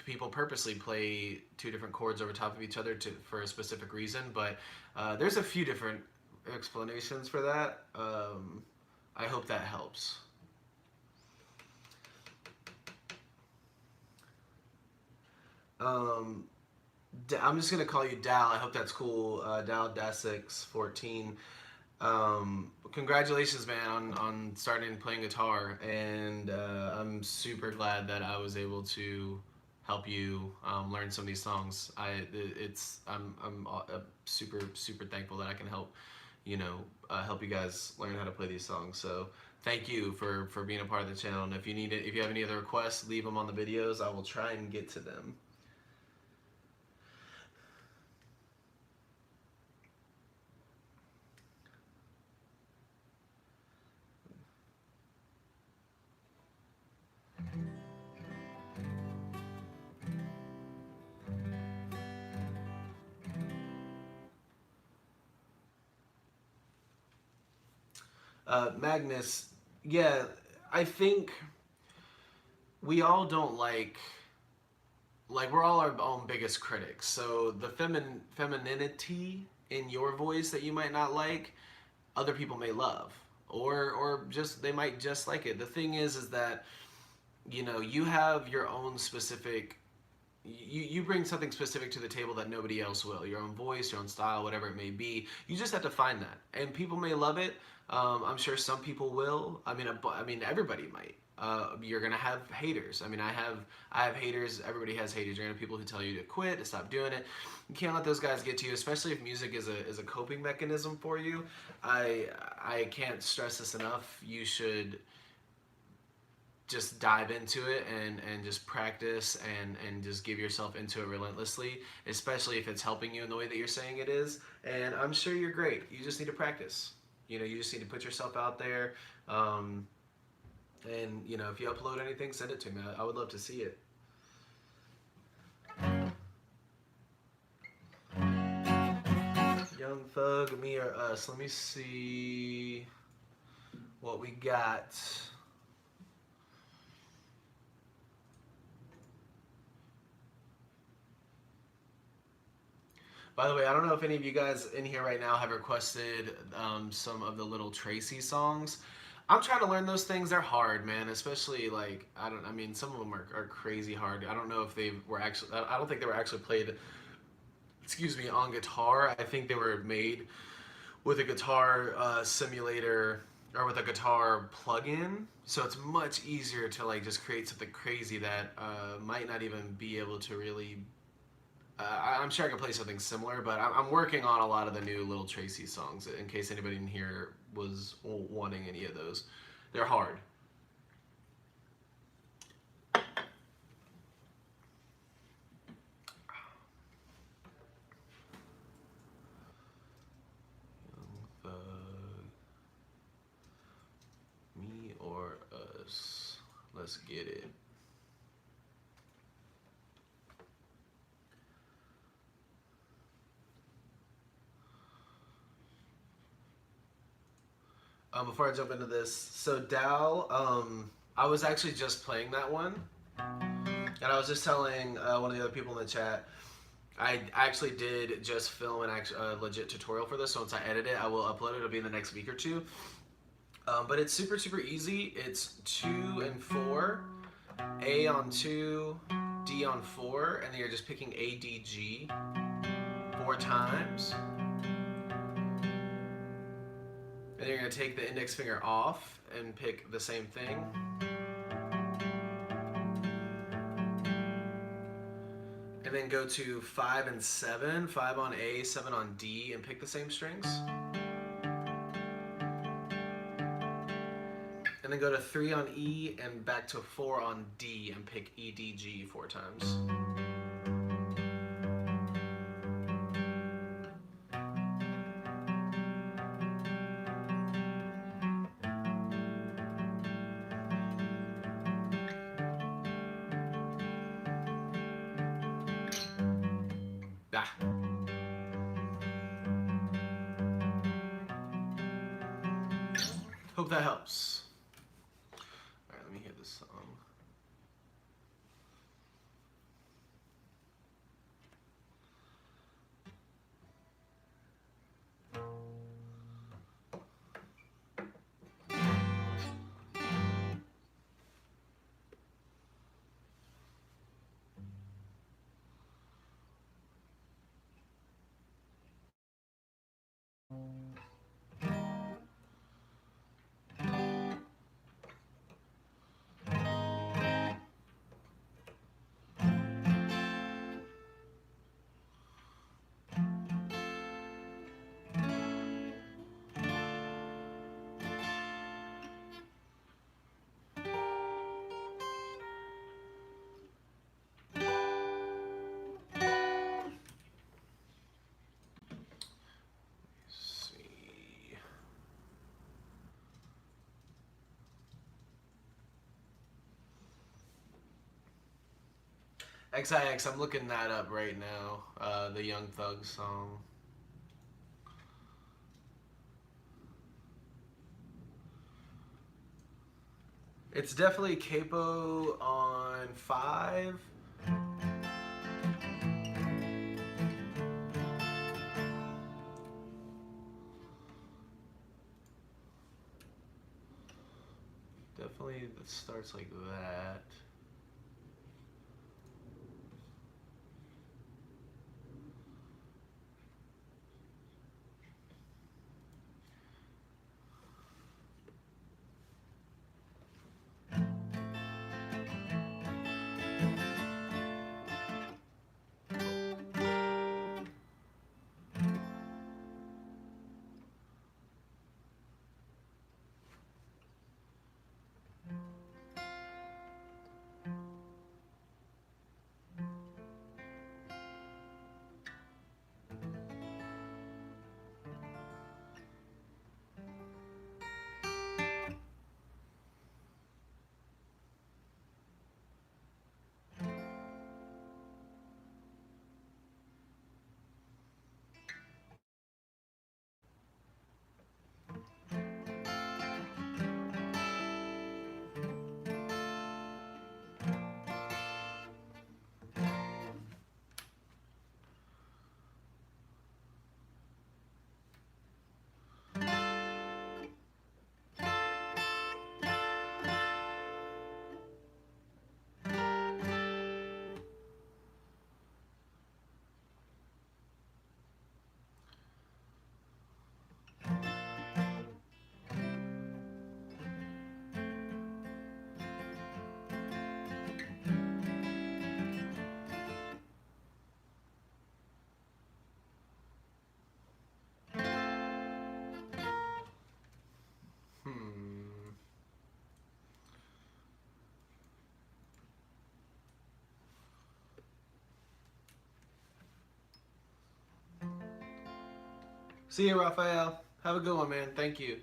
people purposely play two different chords over top of each other for a specific reason, but there's a few different explanations for that. I hope that helps. I'm just gonna call you Dal. I hope that's cool. Dal Dasix14. Congratulations, man, on starting playing guitar, and I'm super glad that I was able to help you learn some of these songs. I'm super thankful that I can help help you guys learn how to play these songs. So thank you for being a part of the channel. And if you have any other requests, leave them on the videos. I will try and get to them. Magnus, yeah, I think we all don't like we're all our own biggest critics. So the femininity in your voice that you might not like, other people may love, or just they might just like it. The thing is that you have your own specific. You bring something specific to the table that nobody else will. Your own voice, your own style, whatever it may be. You just have to find that, and people may love it. I'm sure some people will. I mean, everybody might. You're gonna have haters. I mean, I have haters. Everybody has haters. You're gonna have people who tell you to quit, to stop doing it. You can't let those guys get to you, especially if music is a coping mechanism for you. I can't stress this enough. You should just dive into it and just practice and just give yourself into it relentlessly, especially if it's helping you in the way that you're saying it is. And I'm sure you're great. You just need to practice. You just need to put yourself out there. And if you upload anything, send it to me. I would love to see it. Young Thug, Me or Us. Let me see what we got. By the way, I don't know if any of you guys in here right now have requested some of the Little Tracy songs. I'm trying to learn those things. They're hard, man. Especially some of them are crazy hard. I don't know if I don't think they were actually played, on guitar. I think they were made with a guitar simulator or with a guitar plug-in. So it's much easier to just create something crazy that might not even be able to really. I'm sure I can play something similar, but I'm working on a lot of the new Little Tracy songs in case anybody in here was wanting any of those. They're hard. Me or Us. Let's get it. Before I jump into this, so Dal, I was actually just playing that one, and I was just telling one of the other people in the chat, I actually did just film a legit tutorial for this, so once I edit it, I will upload it. It'll be in the next week or two. But it's super easy. It's 2 and 4, A on 2, D on 4, and then you're just picking A, D, G 4 times. And you're going to take the index finger off and pick the same thing. And then go to 5 and 7, 5 on A, 7 on D, and pick the same strings. And then go to 3 on E and back to 4 on D and pick E, D, G 4 times. Ah. Hope that helps. All right, let me hear this song. XIX, I'm looking that up right now. The Young Thug song. It's definitely capo on 5. Definitely it starts like that. See you, Raphael. Have a good one, man. Thank you.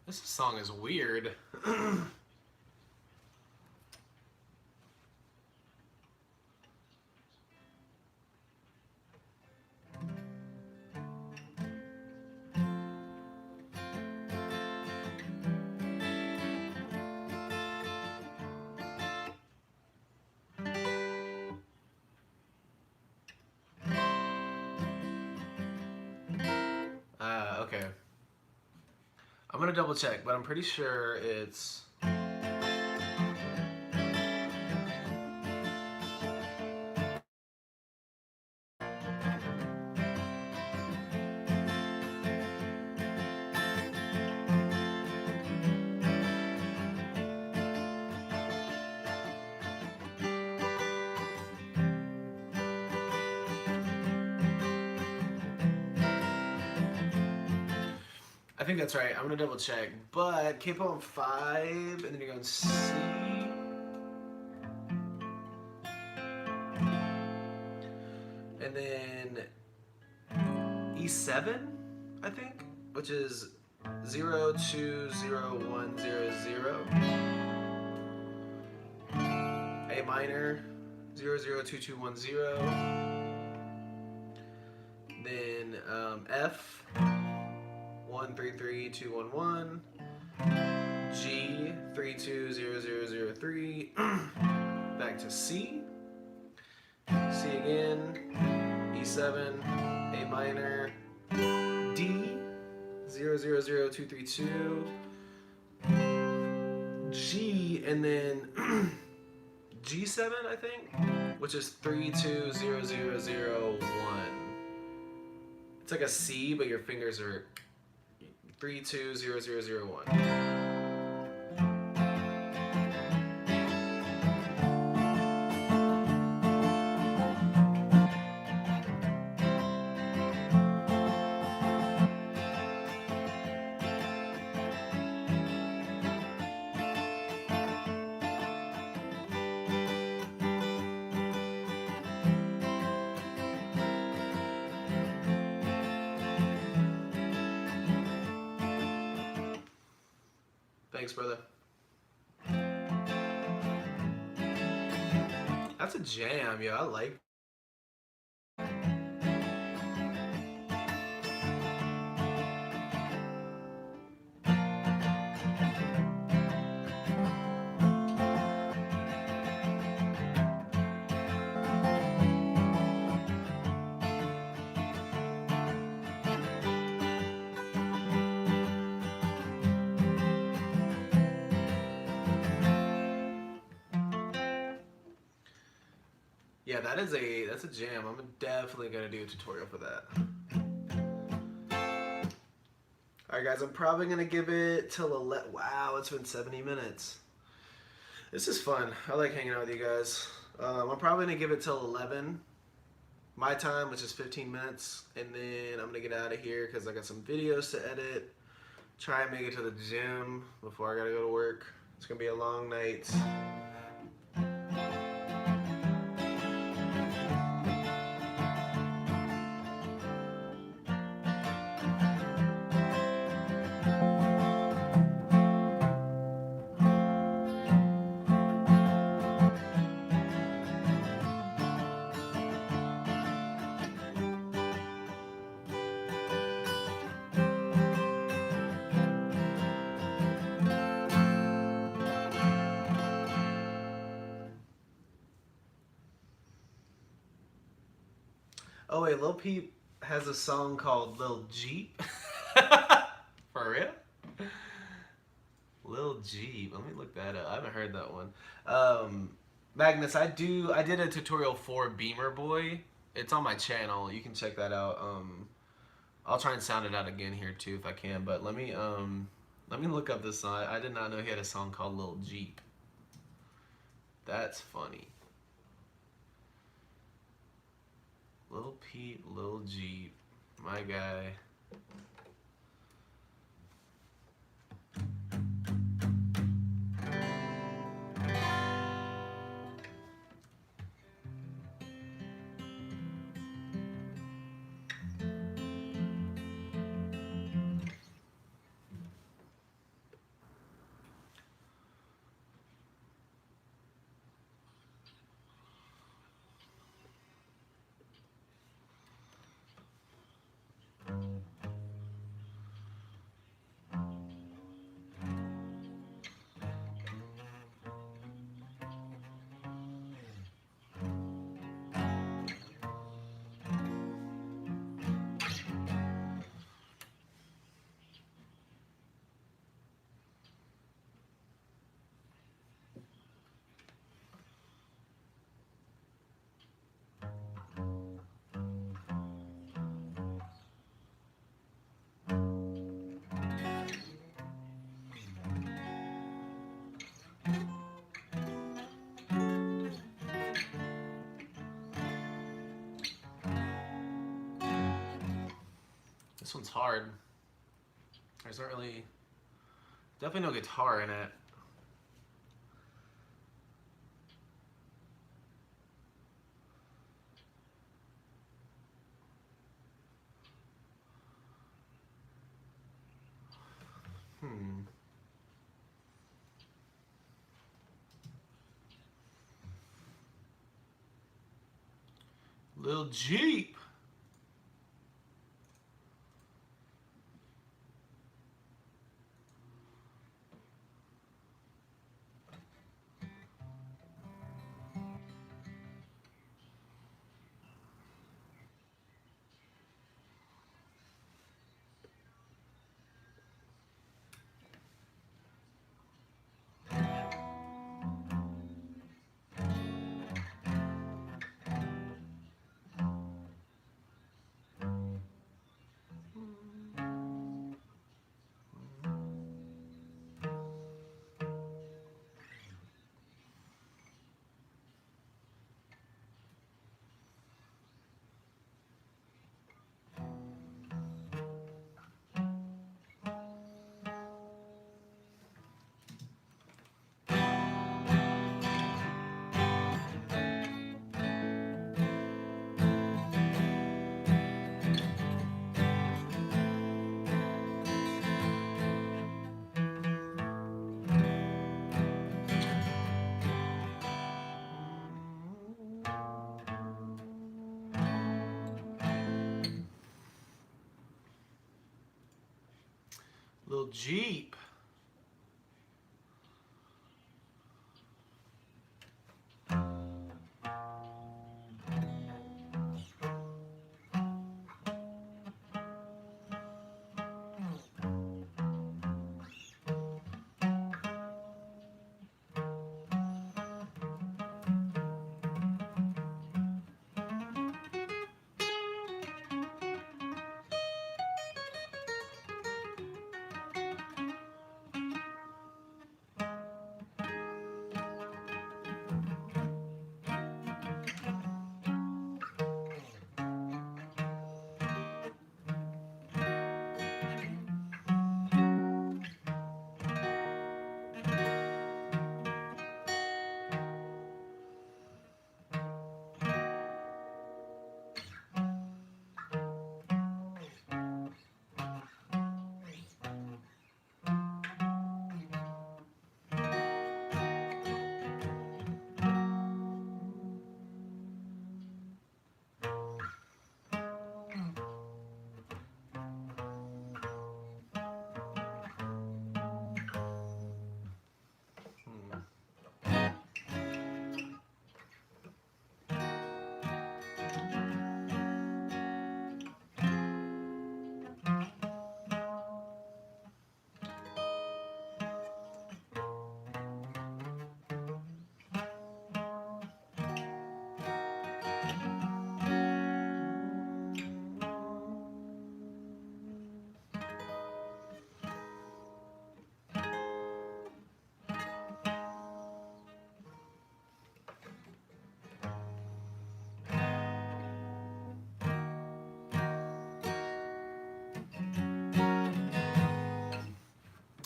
This song is weird. I'm gonna double check, but I'm pretty sure it's... I think that's right. I'm gonna double check. But capo on 5, and then you're going C. And then E7, I think, which is 0 2 0 1 0 0. A minor 0 0 2 2 1 0. Then F 1 3 3 2 1 1. G 3 2 0 0 0 3. Back to C. C again. E7. A minor. D 0 0 0 2 3 2. G, and then G7, I think, which is 3 2 0 0 0 1. It's like a C, but your fingers are 3 2 0 0 0 1. Thanks, brother. That's a jam, yo. I like. Yeah, that's a jam. I'm definitely gonna do a tutorial for that. Alright guys, I'm probably gonna give it till 11. Wow, it's been 70 minutes. This is fun. I like hanging out with you guys. I'm probably gonna give it till 11 my time, which is 15 minutes, and then I'm gonna get out of here because I got some videos to edit. Try and make it to the gym before I gotta go to work. It's gonna be a long night. Oh wait, Lil Peep has a song called Lil Jeep. For real? Lil Jeep. Let me look that up. I haven't heard that one. Magnus, I did a tutorial for Beamer Boy. It's on my channel. You can check that out. I'll try and sound it out again here too if I can. But let me look up this song. I did not know he had a song called Lil Jeep. That's funny. Lil Pete, Lil Jeep, my guy. This one's hard. There's not really, definitely no guitar in it. Lil Jeep. Lil Jeep.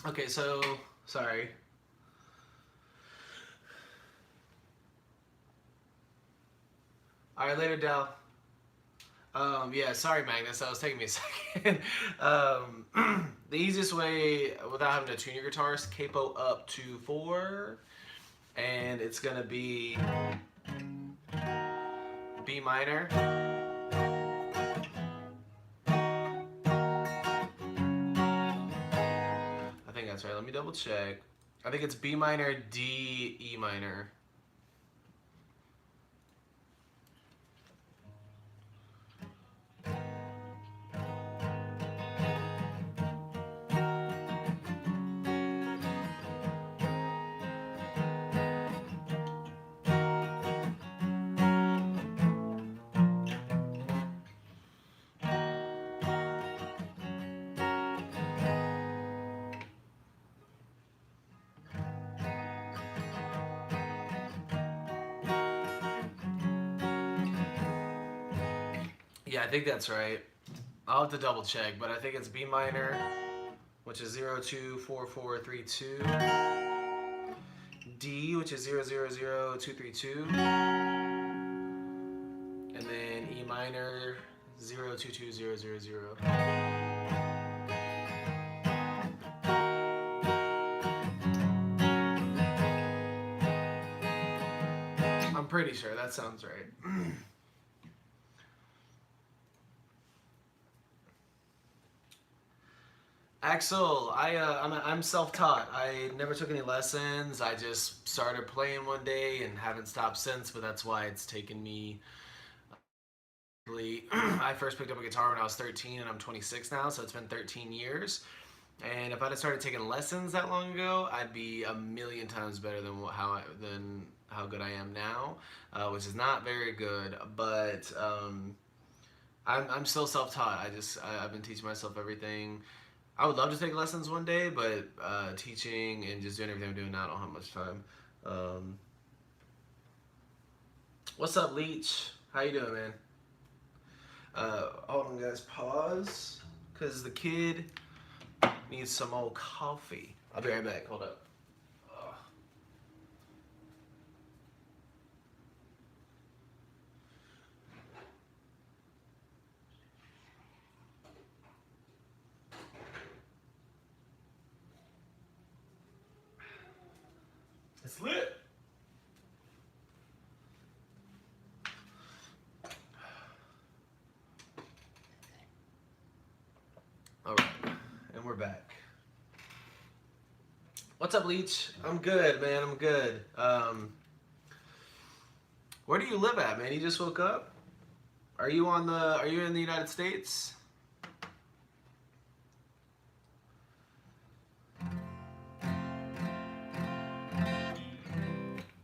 Okay, so, sorry. Alright, later, Dal. Yeah, sorry, Magnus. That was taking me a second. The easiest way, without having to tune your guitar, is capo up to 4. And it's going to be B minor. I think that's right. Let me double check. I think it's B minor, D, E minor. Yeah, I think that's right. I'll have to double check, but I think it's B minor, which is 024432, D, which is 000232, and then E minor 022000. I'm pretty sure that sounds right. Axel, I'm self-taught. I never took any lessons. I just started playing one day and haven't stopped since. But that's why it's taken me. I first picked up a guitar when I was 13, and I'm 26 now, so it's been 13 years. And if I'd have started taking lessons that long ago, I'd be a million times better than how good I am now, which is not very good. But I'm still self-taught. I've been teaching myself everything. I would love to take lessons one day, but teaching and just doing everything I'm doing now, I don't have much time. What's up, Leech? How you doing, man? Hold on, guys. Pause, because the kid needs some old coffee. I'll be right back. Hold up. It's lit. All right, and we're back. What's up, Leech? I'm good, man. I'm good. Where do you live at, man? You just woke up? Are you in the United States?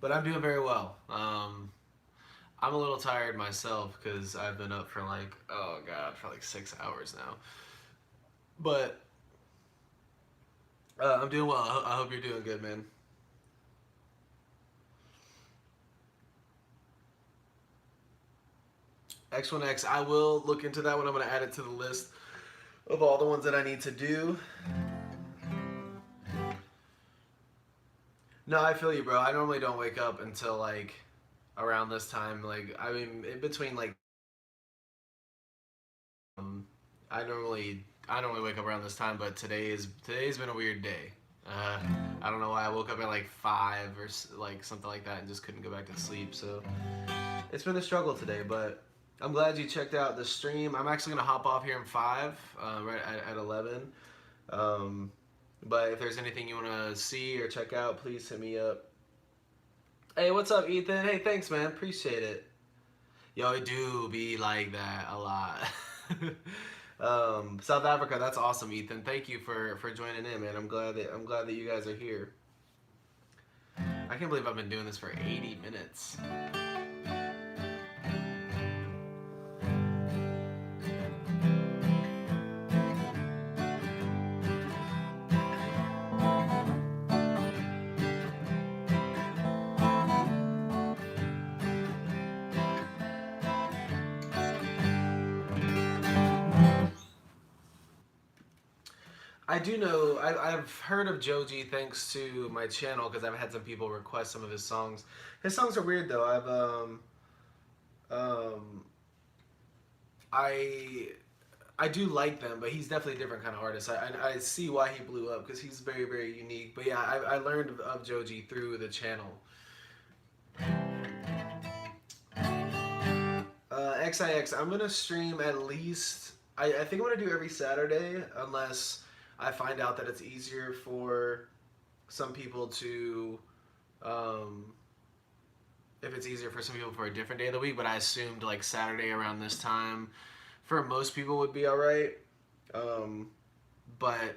But I'm doing very well. I'm a little tired myself because I've been up for for 6 hours now. But I'm doing well. I hope you're doing good, man. X1X, I will look into that one. I'm going to add it to the list of all the ones that I need to do. No, I feel you, bro. I normally don't wake up until around this time. In between I normally wake up around this time, but today's been a weird day. I don't know why I woke up at 5 or something like that and just couldn't go back to sleep. So it's been a struggle today, but I'm glad you checked out the stream. I'm actually gonna hop off here in 5, right at 11. But if there's anything you want to see or check out, please hit me up. Hey, what's up, Ethan? Hey, thanks, man. Appreciate it. Yo, it do be like that a lot. South Africa, that's awesome, Ethan. Thank you for joining in, man. I'm glad that you guys are here. I can't believe I've been doing this for 80 minutes. I do know, I've heard of Joji thanks to my channel because I've had some people request some of his songs. His songs are weird though. I do like them, but he's definitely a different kind of artist. I see why he blew up because he's very, very unique. But yeah, I learned of Joji through the channel. XIX, I'm gonna stream at least. I think I'm gonna do every Saturday unless I find out that it's easier for some people to, if it's easier for some people for a different day of the week, but I assumed Saturday around this time for most people would be all right. But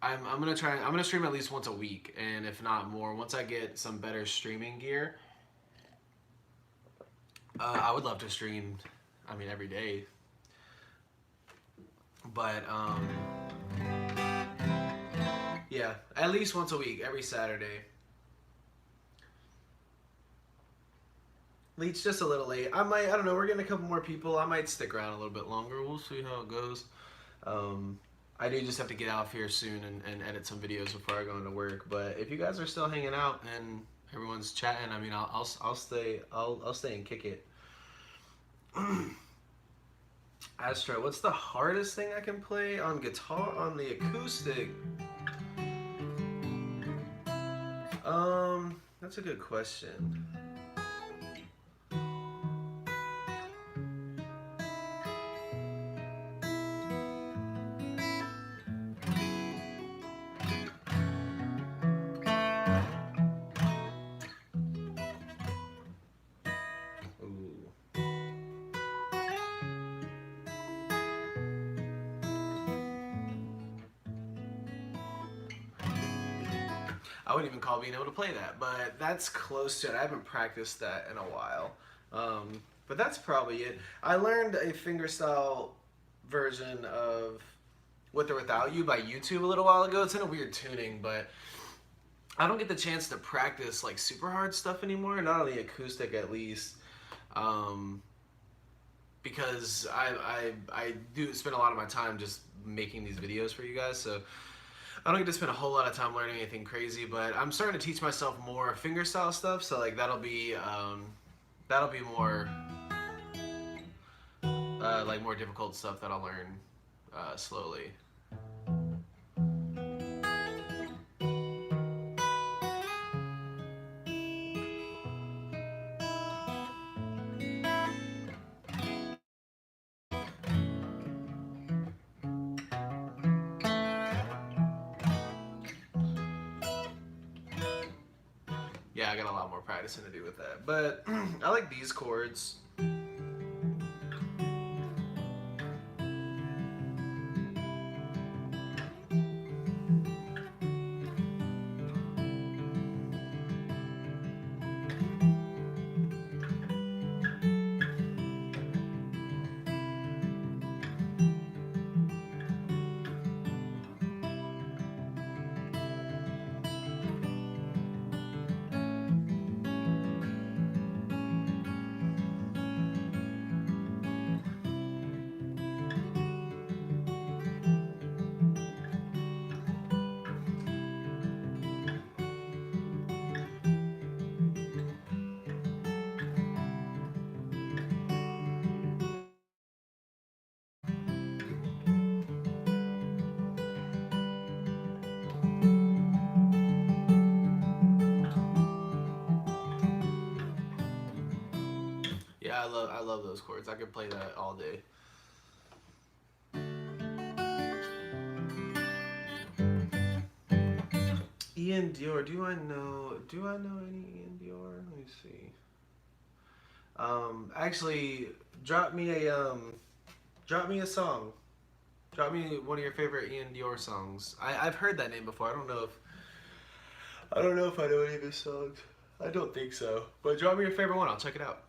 I'm gonna stream at least once a week, and if not more, once I get some better streaming gear, I would love to stream, every day. But yeah, at least once a week, every Saturday. Leech just a little late. I don't know, we're getting a couple more people. I might stick around a little bit longer. We'll see how it goes. I do just have to get out of here soon and edit some videos before I go into work. But if you guys are still hanging out and everyone's chatting, I mean, I'll stay and kick it. Astro, what's the hardest thing I can play on guitar on the acoustic? That's a good question. I wouldn't even call being able to play that, but that's close to it. I haven't practiced that in a while. But that's probably it. I learned a fingerstyle version of With or Without You by YouTube a little while ago. It's in a weird tuning, but I don't get the chance to practice like super hard stuff anymore, not on the acoustic at least. Because I do spend a lot of my time just making these videos for you guys, so I don't get to spend a whole lot of time learning anything crazy, but I'm starting to teach myself more fingerstyle stuff, so like that'll be more like more difficult stuff that I'll learn slowly. Yeah, I got a lot more practicing to do with that. But I like these chords. Yeah, I love those chords. I could play that all day. Ian Dior, do I know any Ian Dior? Let me see. Actually, drop me a song. Drop me one of your favorite Ian Dior songs. I've heard that name before. I don't know if I know any of his songs. I don't think so. But drop me your favorite one. I'll check it out.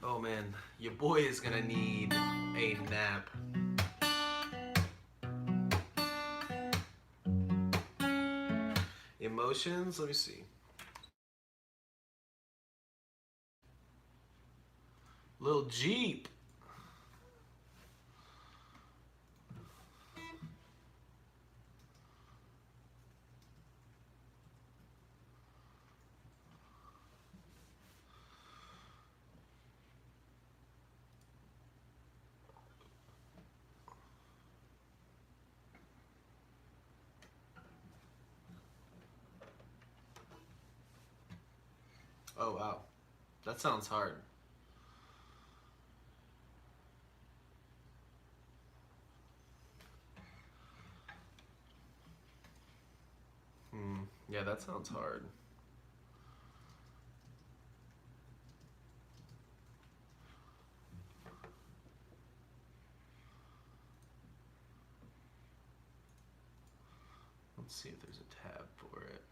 Oh man, your boy is gonna need a nap. Emotions, let me see. Lil Jeep. Oh wow, that sounds hard. Yeah, that sounds hard. Let's see if there's a tab for it.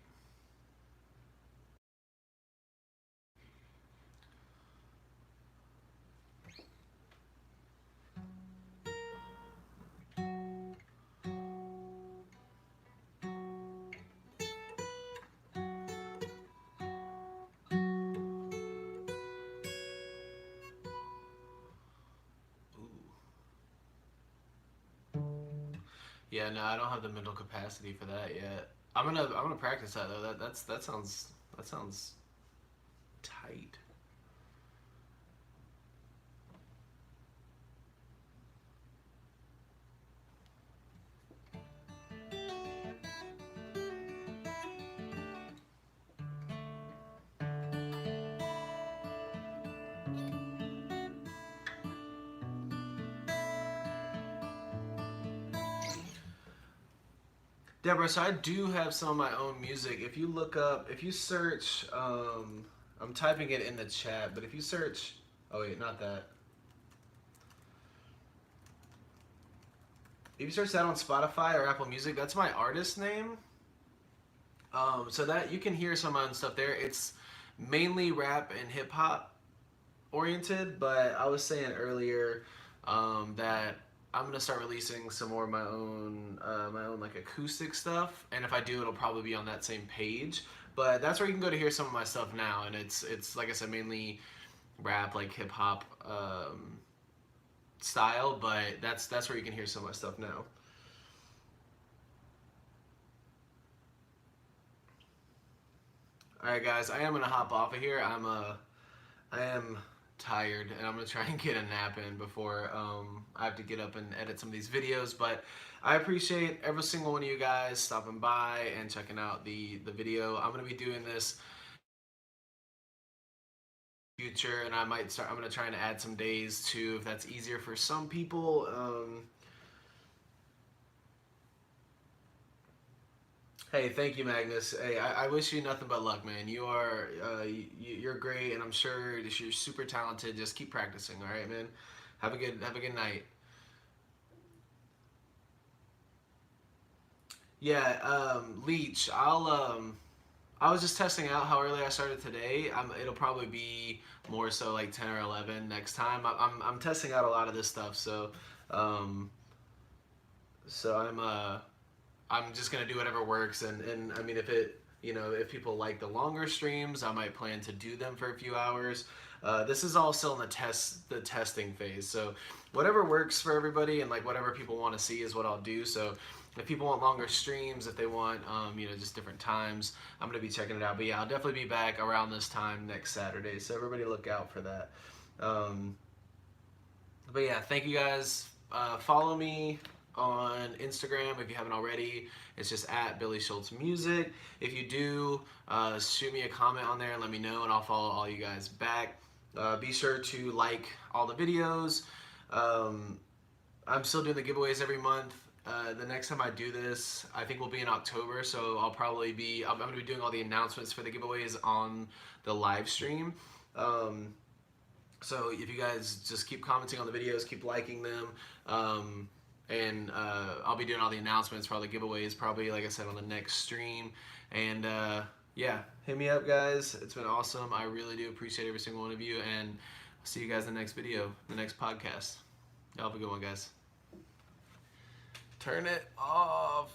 Yeah, no, I don't have the mental capacity for that yet. I'm gonna practice that though. That sounds tight. Deborah, so I do have some of my own music. If you look up, if you search, I'm typing it in the chat, but if you search, oh wait, not that. If you search that on Spotify or Apple Music, that's my artist name. So that you can hear some of my own stuff there. It's mainly rap and hip hop oriented, but I was saying earlier that I'm gonna start releasing some more of my own like acoustic stuff, and if I do, it'll probably be on that same page. But that's where you can go to hear some of my stuff now, and it's like I said, mainly rap, like hip hop style, but that's where you can hear some of my stuff now. All right, guys, I am gonna hop off of here. I am tired, and I'm gonna try and get a nap in before I have to get up and edit some of these videos. But I appreciate every single one of you guys stopping by and checking out the video. I'm gonna be doing this future, and I'm gonna try and add some days too, if that's easier for some people. Hey, thank you, Magnus. Hey, I wish you nothing but luck, man. You're great, and I'm sure you're super talented. Just keep practicing, all right, man. Have a good night. Yeah, Leech. I was just testing out how early I started today. It'll probably be more so like 10 or 11 next time. I'm testing out a lot of this stuff, um, so I'm just gonna do whatever works, and I mean, if people like the longer streams, I might plan to do them for a few hours. This is all still in the testing phase, so whatever works for everybody and like whatever people want to see is what I'll do. So if people want longer streams, if they want just different times, I'm gonna be checking it out. But yeah, I'll definitely be back around this time next Saturday, so everybody look out for that. Um, but yeah, thank you guys. Follow me on Instagram if you haven't already. It's just at billyshultzmusic. If you do, shoot me a comment on there and let me know, and I'll follow all you guys back. Be sure to like all the videos. I'm still doing the giveaways every month. The next time I do this, I think will be in October, so I'm going to be doing all the announcements for the giveaways on the live stream. So if you guys just keep commenting on the videos, keep liking them, and I'll be doing all the announcements for all the giveaways probably, like I said, on the next stream. And yeah, hit me up, guys. It's been awesome. I really do appreciate every single one of you, and I'll see you guys in the next video, the next podcast. Y'all have a good one, guys. Turn it off.